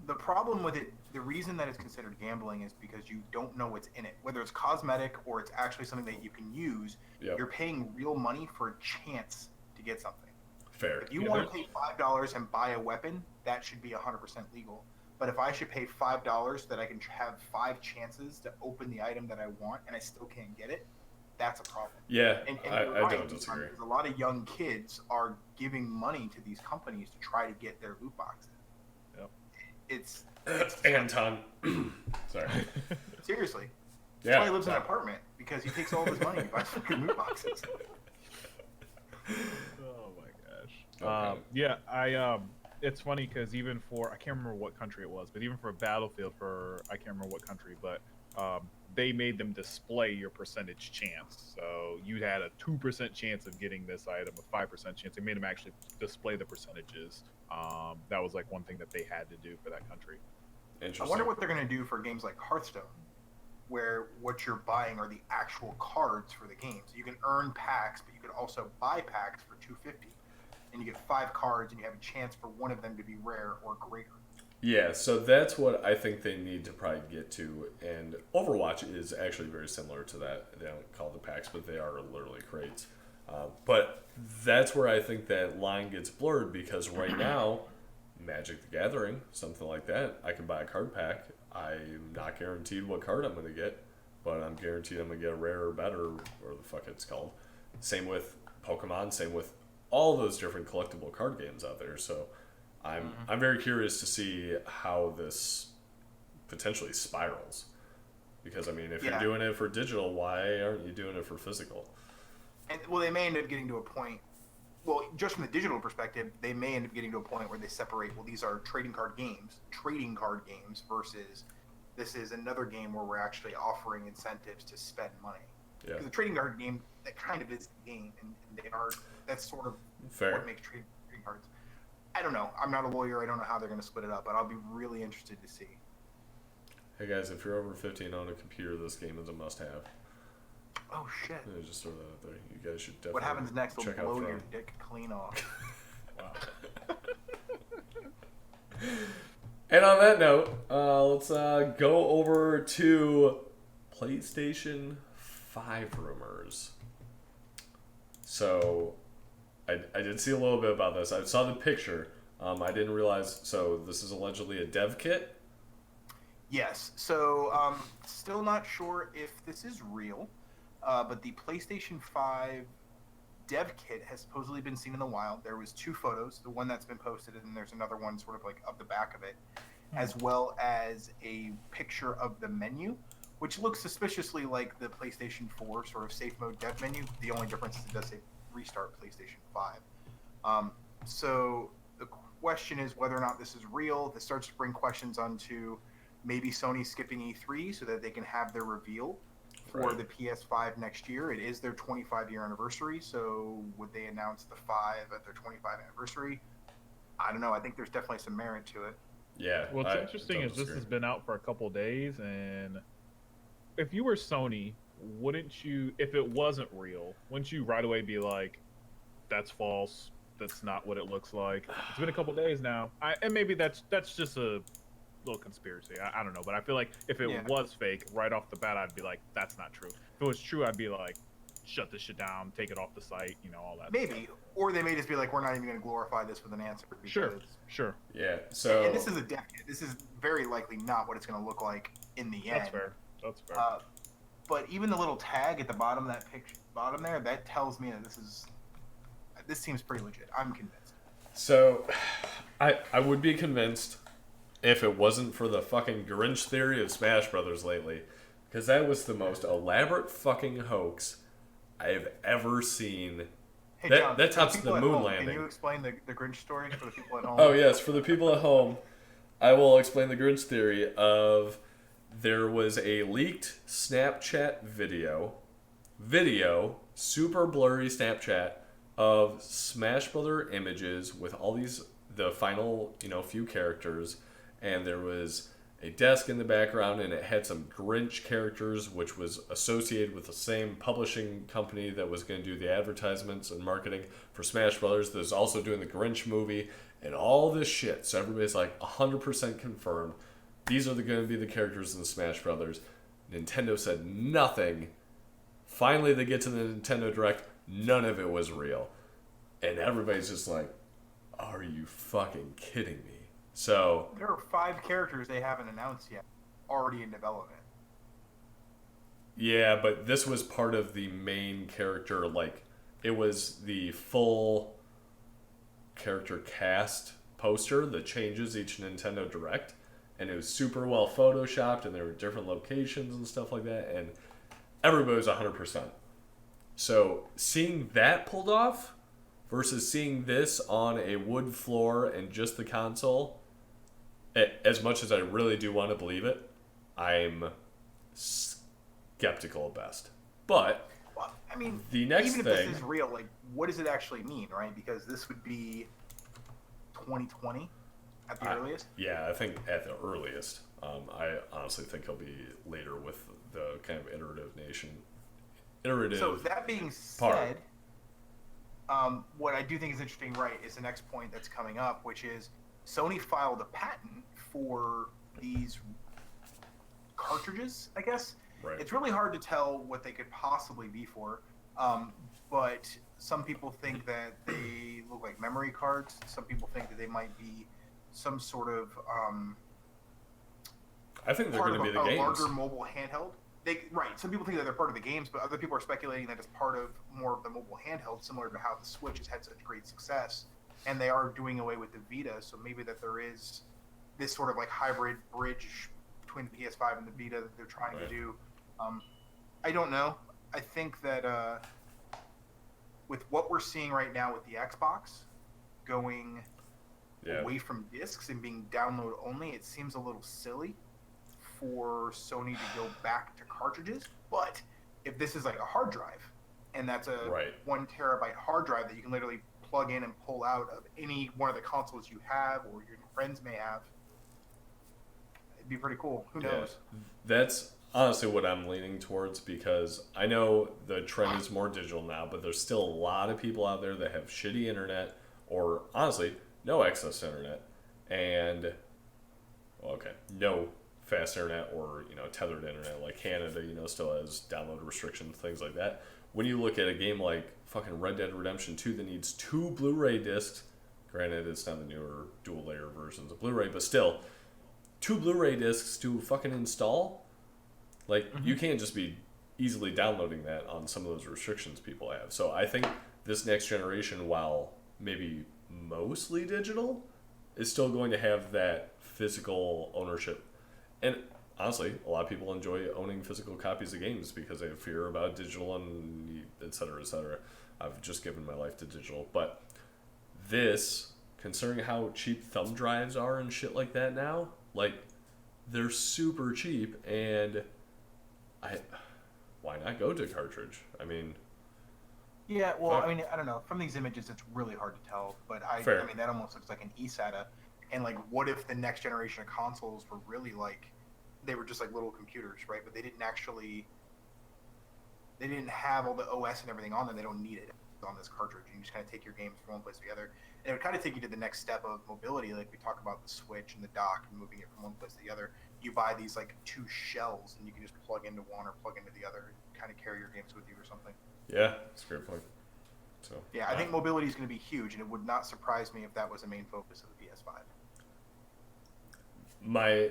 The problem with it, the reason that it's considered gambling is because you don't know what's in it. Whether it's cosmetic or it's actually something that you can use, you're paying real money for a chance to get something. Fair. If you want to pay $5 and buy a weapon, that should be 100% legal. But if I should pay $5 that I can have 5 chances to open the item that I want and I still can't get it, that's a problem. Yeah, and I don't disagree. A lot of young kids are giving money to these companies to try to get their loot boxes. It's Anton. Sorry. Seriously. That's why he lives in an apartment, because he takes all of his money and buys fucking loot boxes. Oh my gosh. It's funny because even for, I can't remember what country it was, but even for Battlefield, I can't remember what country, but they made them display your percentage chance. So you had a 2% chance of getting this item, a 5% chance. They made them actually display the percentages. That was like one thing that they had to do for that country. I wonder what they're going to do for games like Hearthstone, where what you're buying are the actual cards for the game. So you can earn packs, but you can also buy packs for $250, and you get 5 cards, and you have a chance for one of them to be rare or greater. Yeah, so that's what I think they need to probably get to, and Overwatch is actually very similar to that. They don't call it packs, but they are literally crates. But that's where I think that line gets blurred, because right now, Magic the Gathering, something like that, I can buy a card pack. I'm not guaranteed what card I'm going to get, but I'm guaranteed I'm going to get a rare or better, or the fuck it's called. Same with Pokemon, same with all those different collectible card games out there. So I'm very curious to see how this potentially spirals. Because, I mean, if you're doing it for digital, why aren't you doing it for physical? And they may end up getting to a point, just from the digital perspective, they may end up getting to a point where they separate, these are trading card games versus this is another game where we're actually offering incentives to spend money. Yeah. Because the trading card game, that kind of is the game, and that's sort of what makes trading cards. I don't know. I'm not a lawyer. I don't know how they're going to split it up, but I'll be really interested to see. Hey guys, if you're over 50 and on a computer, this game is a must-have. Oh shit! Yeah, just throw that out there. You guys should definitely. What happens next will check blow out your dick clean off. Wow. And on that note, let's go over to PlayStation 5 rumors. So, I did see a little bit about this. I saw the picture. I didn't realize. So this is allegedly a dev kit. Yes. So, still not sure if this is real. But the PlayStation 5 dev kit has supposedly been seen in the wild. There was 2 photos, the one that's been posted, and there's another one sort of like of the back of it, as well as a picture of the menu, which looks suspiciously like the PlayStation 4 sort of safe mode dev menu. The only difference is it does say restart PlayStation 5. So the question is whether or not this is real. This starts to bring questions onto maybe Sony skipping E3 so that they can have their reveal for the PS5 next year. It is their 25-year anniversary, so would they announce the 5 at their 25th anniversary? I don't know. I think there's definitely some merit to it. Yeah. What's interesting is this has been out for a couple of days, and if you were Sony, wouldn't you, if it wasn't real, wouldn't you right away be like, that's false, that's not what it looks like? It's been a couple of days now, and maybe that's just a little conspiracy. I don't know, but I feel like if it was fake, right off the bat, I'd be like, that's not true. If it was true, I'd be like, shut this shit down, take it off the site, all that Maybe. stuff. Or they may just be like, we're not even going to glorify this with an answer. Sure. Yeah, so... And this is a decade. This is very likely not what it's going to look like in the end. That's fair. But even the little tag at the bottom of that picture, bottom there, that tells me that this seems pretty legit. I'm convinced. So, I would be convinced if it wasn't for the fucking Grinch theory of Smash Brothers lately, because that was the most elaborate fucking hoax I've ever seen. Hey, John, that tops the moon landing. Can you explain the Grinch story for the people at home? Oh yes, for the people at home, I will explain the Grinch theory of there was a leaked Snapchat video, super blurry Snapchat of Smash Brother images with all the final, few characters, and there was a desk in the background, and it had some Grinch characters, which was associated with the same publishing company that was going to do the advertisements and marketing for Smash Brothers. That was also doing the Grinch movie and all this shit. So everybody's like 100% confirmed. These are going to be the characters in the Smash Brothers. Nintendo said nothing. Finally, they get to the Nintendo Direct. None of it was real. And everybody's just like, are you fucking kidding me? So there are 5 characters they haven't announced yet, already in development. Yeah, but this was part of the main character, it was the full character cast poster that changes each Nintendo Direct, and it was super well photoshopped, and there were different locations and stuff like that, and everybody was 100%. So seeing that pulled off versus seeing this on a wood floor and just the console, as much as I really do want to believe it, I'm skeptical at best. But the next even thing, if this is real, what does it actually mean, right? Because this would be 2020 at the earliest. Yeah, I think at the earliest. I honestly think he'll be later with the kind of iterative. So that being said, what I do think is interesting, right, is the next point that's coming up, which is Sony filed a patent for these cartridges, I guess. Right. It's really hard to tell what they could possibly be for, but some people think that they look like memory cards. Some people think that they might be some sort of I think they're going to be the games. Larger mobile handheld. Some people think that they're part of the games, but other people are speculating that it's part of more of the mobile handheld, similar to how the Switch has had such great success. And they are doing away with the Vita, so maybe that there is this sort of hybrid bridge between the PS5 and the Vita that they're trying to do. I don't know. I think that with what we're seeing right now with the Xbox going away from discs and being download only, it seems a little silly for Sony to go back to cartridges. But if this is like a hard drive, and that's a 1 terabyte hard drive that you can literally plug in and pull out of any one of the consoles you have or your friends may have, it'd be pretty cool. Who knows? That's honestly what I'm leaning towards, because I know the trend is more digital now, but there's still a lot of people out there that have shitty internet or honestly no access to internet and no fast internet or tethered internet, like Canada still has download restrictions, things like that. When you look at a game like fucking Red Dead Redemption 2 that needs 2 Blu-ray discs, granted it's not the newer dual layer versions of Blu-ray, but still 2 Blu-ray discs to fucking install, you can't just be easily downloading that on some of those restrictions people have. So I think this next generation, while maybe mostly digital, is still going to have that physical ownership. And honestly, a lot of people enjoy owning physical copies of games because they have fear about digital and et cetera, et cetera. I've just given my life to digital. But this, considering how cheap thumb drives are and shit like that now, like, they're super cheap, and why not go to cartridge? I mean... Yeah, well, Fuck. I mean, I don't know. From these images, it's really hard to tell. But Fair. I mean, that almost looks like an eSATA. And like, what if the next generation of consoles were really like, they were just like little computers, right? But they didn't have all the OS and everything on them. They don't need it on this cartridge. You just kind of take your games from one place to the other. And it would kind of take you to the next step of mobility. Like we talk about the Switch and the dock and moving it from one place to the other. You buy these like 2 shells and you can just plug into one or plug into the other and kind of carry your games with you or something. Yeah, that's a great point. So, yeah, I think mobility is going to be huge, and it would not surprise me if that was a main focus of the PS5. My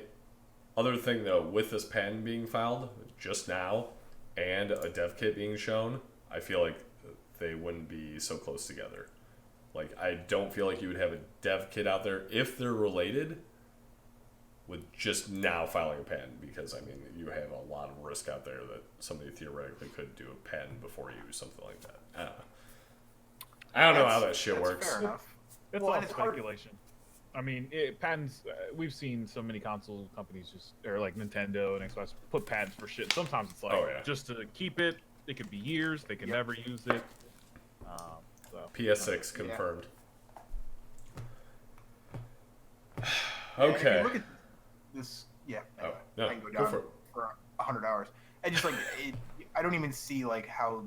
other thing, though, with this patent being filed just now and a dev kit being shown, I feel like they wouldn't be so close together. Like, I don't feel like you would have a dev kit out there, if they're related, with just now filing a patent, because, I mean, you have a lot of risk out there that somebody theoretically could do a patent before you, something like that. I don't know how that shit works. Fair enough. It's Well, all and it's hard- speculation. I mean, patents. We've seen so many console companies just, or like Nintendo and Xbox, put patents for shit. Sometimes it's like just to keep it. It could be years. They could never use it. PS6 confirmed. If Okay. you look at this, anyway, no, I can go go down for it. for 100 hours. I just like I don't even see like how.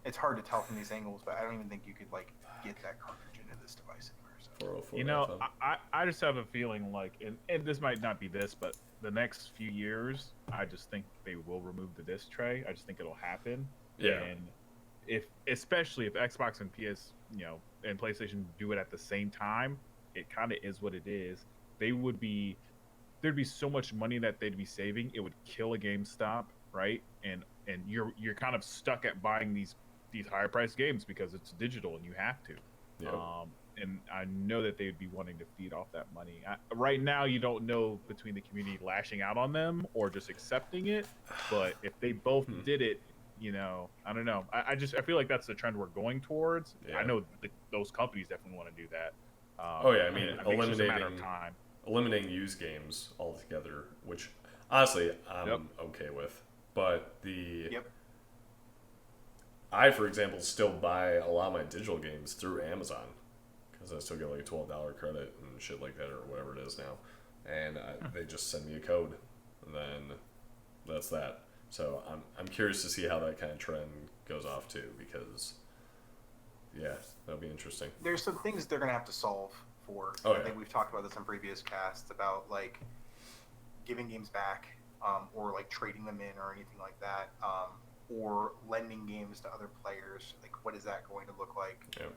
It's hard to tell from these angles, but I don't even think you could like get that cartridge into this device anywhere. So. 404 You know, FM. I just have a feeling like, and this might not be this, but the next few years, I just think they will remove the disc tray. I just think it'll happen. Yeah. And especially if Xbox and PS, and PlayStation do it at the same time, it kind of is what it is. There'd be so much money that they'd be saving. It would kill a GameStop, right? And you're kind of stuck at buying these higher priced games because it's digital and you have to. Yep. And I know that they would be wanting to feed off that money. Right now, you don't know between the community lashing out on them or just accepting it. But if they both did it, I don't know. I feel like that's the trend we're going towards. Yeah. I know those companies definitely want to do that. I mean, think it's just a matter of time. eliminating used games altogether, which honestly I'm okay with. But I, for example, still buy a lot of my digital games through Amazon because I still get like a $12 credit and shit like that, or whatever it is now, and they just send me a code, and then that's that. So I'm curious to see how that kind of trend goes off too, because that'll be interesting. There's some things they're gonna have to solve for. I think we've talked about this in previous casts about like giving games back, or like trading them in or anything like that, or lending games to other players. Like, what is that going to look like? Yeah.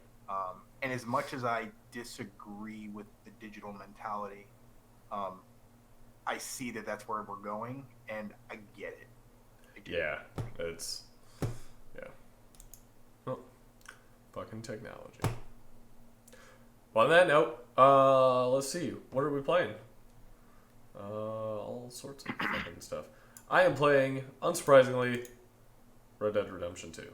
And as much as I disagree with the digital mentality, I see that that's where we're going, and I get it. Well, fucking technology. Well, on that note, let's see. What are we playing? All sorts of fucking stuff. I am playing, unsurprisingly, Red Dead Redemption 2.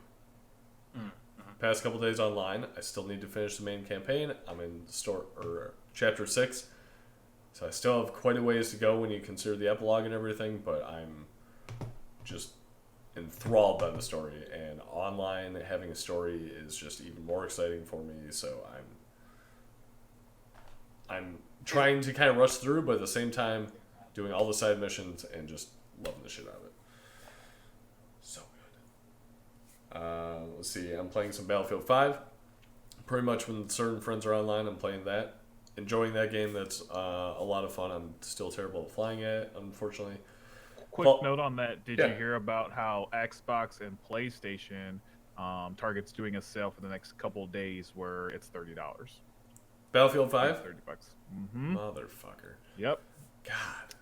Past couple days online. I still need to finish the main campaign. I'm in chapter 6. So I still have quite a ways to go when you consider the epilogue and everything, but I'm just enthralled by the story, and online having a story is just even more exciting for me. So I'm trying to kind of rush through, but at the same time doing all the side missions and just loving the shit out of it. So good. Let's see, I'm playing some Battlefield 5. Pretty much when certain friends are online, I'm playing that. Enjoying that game. That's a lot of fun. I'm still terrible at flying it, unfortunately. Quick note on that. Did you hear about how Xbox and PlayStation, Target's doing a sale for the next couple of days where it's $30? Battlefield 5? $30. Mm-hmm. Motherfucker. Yep. God.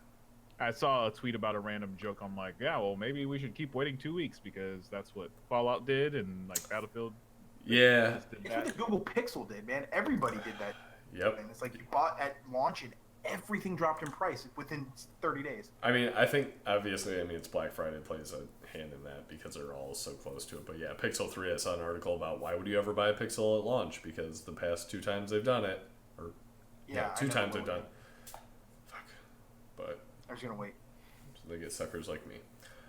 I saw a tweet about a random joke. I'm like, yeah, well, maybe we should keep waiting 2 weeks because that's what Fallout did and like Battlefield. Yeah. It's what the Google Pixel did, man. Everybody did that. Yep. And it's like you bought at launch and everything dropped in price within 30 days. I mean, I think, obviously, it's Black Friday plays a hand in that because they're all so close to it. But yeah, Pixel 3, I saw an article about why would you ever buy a Pixel at launch? Because the past 2 times they've done it, or Yeah, 2 times they've done. Fuck. But I was gonna wait. they get suckers like me.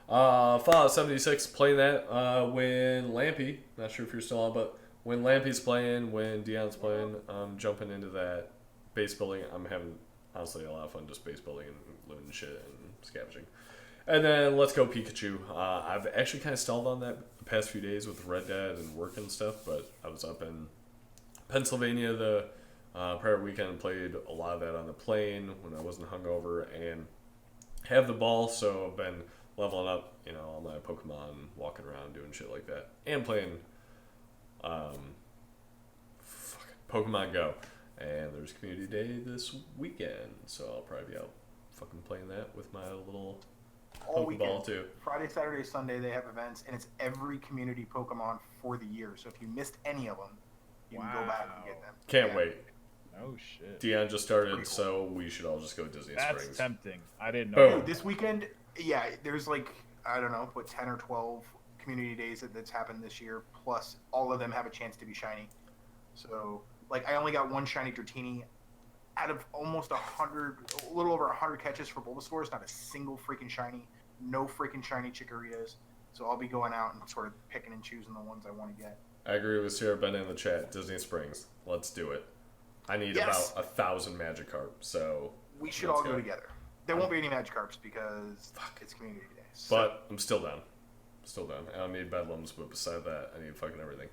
Fallout 76, playing that when Lampy, not sure if you're still on, but when Lampy's playing, when Deion's playing, I'm jumping into that base building. I'm having, honestly, a lot of fun just base building and looting shit and scavenging. And then Let's Go Pikachu. I've actually kind of stalled on that the past few days with Red Dead and work and stuff, but I was up in Pennsylvania the prior weekend and played a lot of that on the plane when I wasn't hungover and have the ball, so I've been leveling up, all my Pokemon, walking around, doing shit like that, and playing Pokemon Go. And there's Community Day this weekend, so I'll probably be out fucking playing that with my little All Pokeball weekend. too. Friday, Saturday, Sunday, they have events, and it's every community Pokemon for the year. So if you missed any of them, you can go back and get them. Can't wait. Oh shit. Deion just started, so we should all just go to Disney That's Springs. tempting. I didn't know. Boom. that. This weekend, yeah, there's like, I don't know, 10 or 12 community days that's happened this year, plus all of them have a chance to be shiny. So, like, I only got one shiny Dratini out of almost 100, a little over 100 catches for Bulbasaur's, not a single freaking shiny, no freaking shiny Chikoritas. So I'll be going out and sort of picking and choosing the ones I want to get. I agree with Sarah Bennett in the chat. Disney Springs. Let's do it. I need about 1,000 Magikarp, so we should all go together. There won't be any Magikarps because it's Community Day. So. But I'm still down. Still down. I don't need Bedlams, but beside that, I need fucking everything.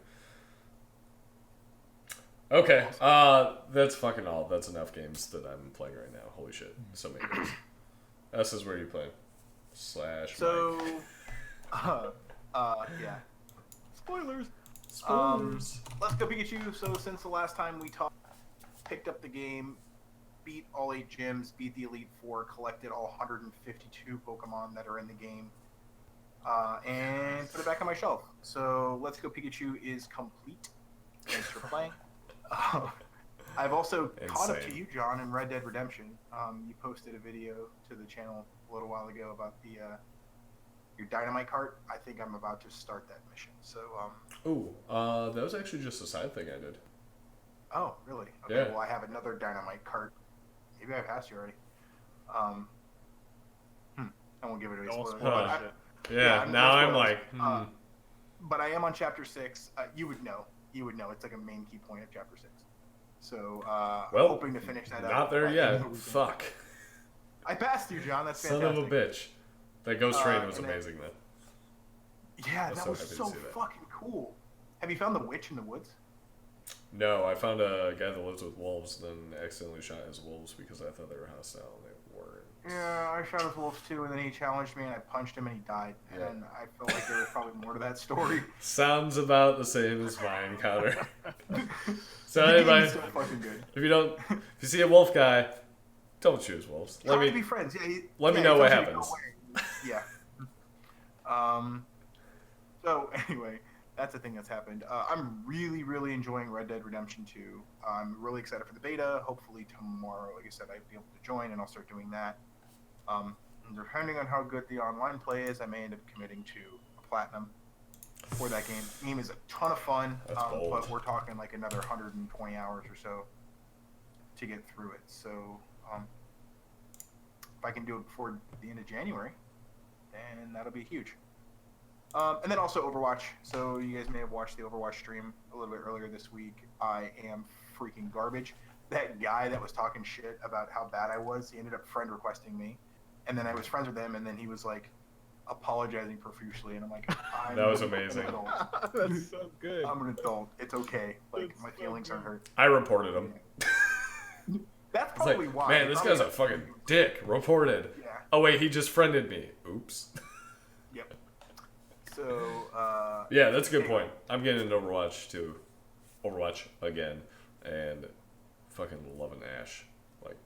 Okay, that's fucking all. That's enough games that I'm playing right now. Holy shit, so many games. S is where you play. / So, yeah. Spoilers. Spoilers. Let's Go Pikachu. So since the last time we talked, picked up the game, beat all 8 gyms, beat the Elite Four, collected all 152 Pokemon that are in the game, and put it back on my shelf. So Let's Go Pikachu is complete. Thanks for playing. I've also caught up to you, John, in Red Dead Redemption. You posted a video to the channel a little while ago about your dynamite cart. I think I'm about to start that mission. So. That was actually just a side thing I did. Oh, really? Okay. Yeah. Well, I have another dynamite cart. Maybe I've asked you already. I won't give it away. Spoilers. Now I'm like. But I am on chapter 6. You would know. It's like a main key point of chapter 6. So, hoping to finish that up. Not there yet. Fuck. I passed you, John. That's fantastic. Son of a bitch. That ghost train was amazing, though. Yeah, that was so fucking cool. Have you found the witch in the woods? No, I found a guy that lives with wolves, then accidentally shot his wolves because I thought they were hostile and they weren't. Yeah, I shot his wolves too, and then he challenged me, and I punched him, and he died. Yeah. And I felt like there was probably more to that story. Sounds about the same as mine, Connor. So The anybody, game's so fucking good. if you see a wolf guy, don't choose wolves. Try to be friends. Yeah, let me know what happens. Yeah. So anyway, that's the thing that's happened. I'm really, really enjoying Red Dead Redemption 2. I'm really excited for the beta. Hopefully tomorrow, like I said, I'll be able to join and I'll start doing that. And depending on how good the online play is, I may end up committing to a platinum for that game. The game is a ton of fun, but we're talking like another 120 hours or so to get through it. So if I can do it before the end of January, then that'll be huge. And then also Overwatch. So you guys may have watched the Overwatch stream a little bit earlier this week. I am freaking garbage. That guy that was talking shit about how bad I was, he ended up friend requesting me. And then I was friends with him, and then he was like apologizing profusely. And I'm like, that was amazing. That's so good. I'm an adult. It's okay. Like, my feelings aren't hurt. I reported him. That's probably why. Man, this guy's a fucking dick. Reported. Yeah. Oh, wait, he just friended me. Oops. Yep. So, yeah, that's a good point. I'm getting into Overwatch too. Overwatch again. And fucking loving Ash. Like,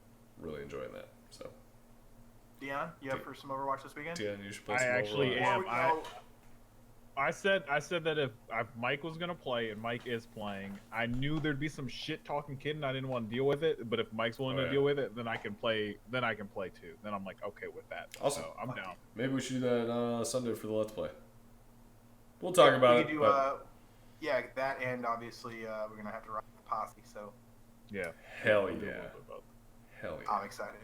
really enjoying that. So. Deion, you up for some Overwatch this weekend? Deion, you should play some I actually Overwatch. am. I said that if Mike was gonna play and Mike is playing, I knew there'd be some shit talking kid and I didn't want to deal with it. But if Mike's willing to deal with it, then I can play. Then I can play too. Then I'm like okay with that. Awesome. So I'm down. Maybe we should do that Sunday for the Let's Play. We'll talk about it. Do, yeah, that and obviously we're gonna have to ride the posse. So yeah, hell yeah, hell yeah. I'm excited.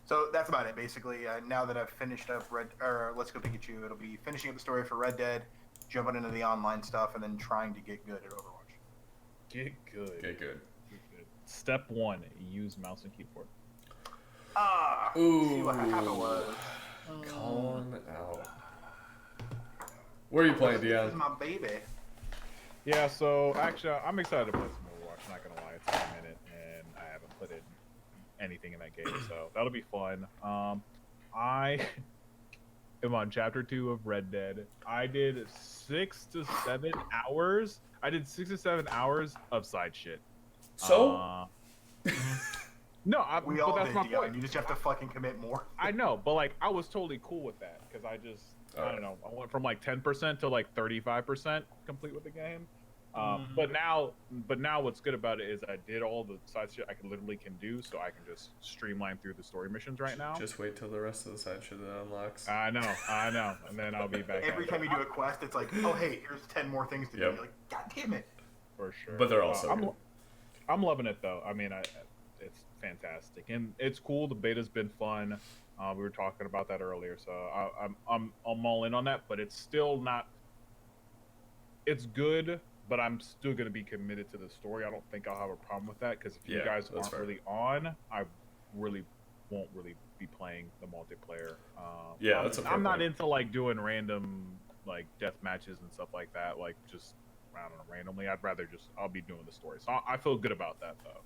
So that's about it, basically. Now that I've finished up Let's Go Pikachu, it'll be finishing up the story for Red Dead, jumping into the online stuff, and then trying to get good at Overwatch. Get good. Get good. Step 1: use mouse and keyboard. Ooh. See what happened was. Calling out. Where are you playing, Deion? This is my baby. Yeah, so actually, I'm excited to play some Overwatch. Not gonna lie, it's been a minute, and I haven't put in anything in that game, so that'll be fun. I am on chapter 2 of Red Dead. I did 6 to 7 hours. I did 6 to 7 hours of side shit. So? No, we all did, Deion. You just have to fucking commit more. I know, but like I was totally cool with that because I just I don't know. I went from like 10% to like 35% complete with the game. But now what's good about it is I did all the side shit I literally can do, so I can just streamline through the story missions right now. Just wait till the rest of the side shit that unlocks. I know, and then I'll be back. Every time you do a quest, it's like, oh hey, here's 10 more things to do. You're like, god damn it. For sure. But they're also I'm loving it though. I mean, it's fantastic and it's cool. The beta's been fun. We were talking about that earlier, so I'm all in on that. But it's still not. It's good. But I'm still going to be committed to the story. I don't think I'll have a problem with that because if you guys aren't really on, I really won't really be playing the multiplayer. That's a fair I'm not point. into like doing random like death matches and stuff like that. Like just I don't know randomly. I'd rather I'll be doing the story. So I feel good about that though.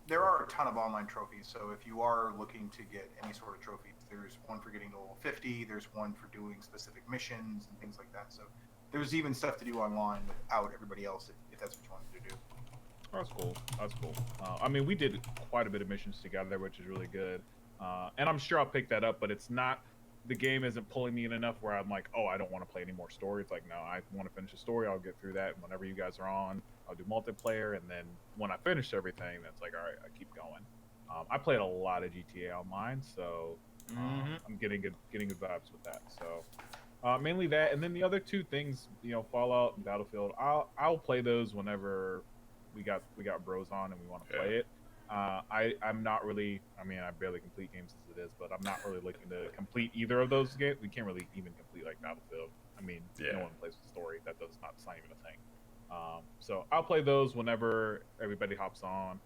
There are a ton of online trophies, so if you are looking to get any sort of trophy, there's one for getting to level 50. There's one for doing specific missions and things like that. So. There's even stuff to do online without everybody else if that's what you wanted to do. That's cool. That's cool. I mean, we did quite a bit of missions together, which is really good. And I'm sure I'll pick that up, but it's not. The game isn't pulling me in enough where I'm like, oh, I don't want to play any more story. It's like, no, I want to finish the story. I'll get through that. And whenever you guys are on, I'll do multiplayer. And then when I finish everything, that's like, all right, I keep going. I played a lot of GTA Online, so I'm getting good vibes with that. So. Mainly that, and then the other 2 things, Fallout and Battlefield. I'll play those whenever we got bros on and we want to play it. I'm not really. I mean, I barely complete games as it is, but I'm not really looking to complete either of those games. We can't really even complete like Battlefield. I mean, no one plays the story. It's not even a thing. So I'll play those whenever everybody hops on,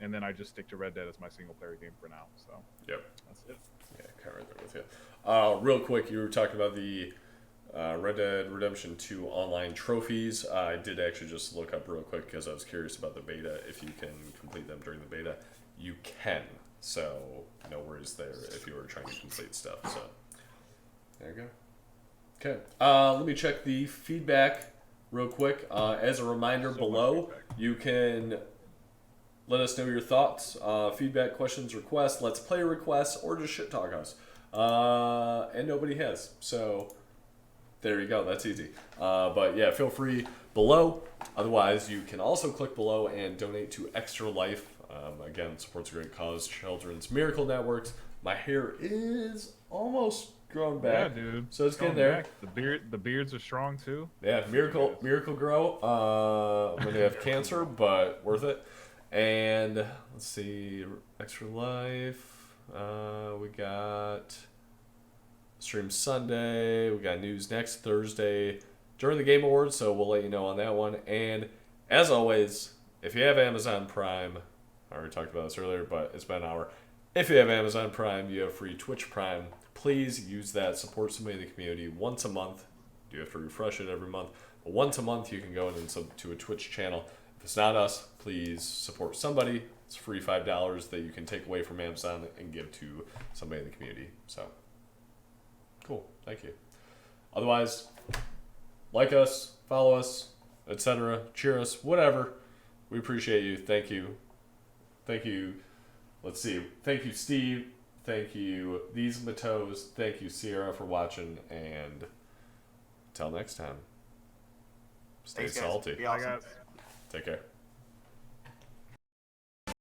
and then I just stick to Red Dead as my single player game for now. So that's it. Yeah, kind of right there with you. Real quick, you were talking about the Red Dead Redemption 2 online trophies. I did actually just look up real quick because I was curious about the beta. If you can complete them during the beta, you can. So no worries there if you were trying to complete stuff. So there you go. Okay. Let me check the feedback real quick. As a reminder, below you can let us know your thoughts, feedback, questions, requests, let's play requests, or just shit talk us. And nobody has. So there you go. That's easy. But yeah, feel free below. Otherwise, you can also click below and donate to Extra Life. Again, supports a great cause, Children's Miracle Networks. My hair is almost grown back. Yeah, dude. So it's getting there. The beards are strong too. Yeah, miracle grow. I'm gonna have cancer, but worth it. And let's see, Extra Life. We got stream Sunday. We got news next Thursday during the Game Awards, so we'll let you know on that one. And as always, if you have Amazon Prime, I already talked about this earlier, but it's been an hour. If you have Amazon Prime, you have free Twitch Prime. Please use that. Support somebody in the community once a month. You have to refresh it every month. But once a month, you can go in and sub to a Twitch channel. If it's not us, please support somebody. It's free $5 that you can take away from Amazon and give to somebody in the community. So, cool. Thank you. Otherwise, like us, follow us, etc. Cheer us, whatever. We appreciate you. Thank you. Thank you. Let's see. Thank you, Steve. Thank you, These Matos. Thank you, Sierra, for watching. And Until next time, stay Thanks, guys. salty. Be awesome. I got Take care.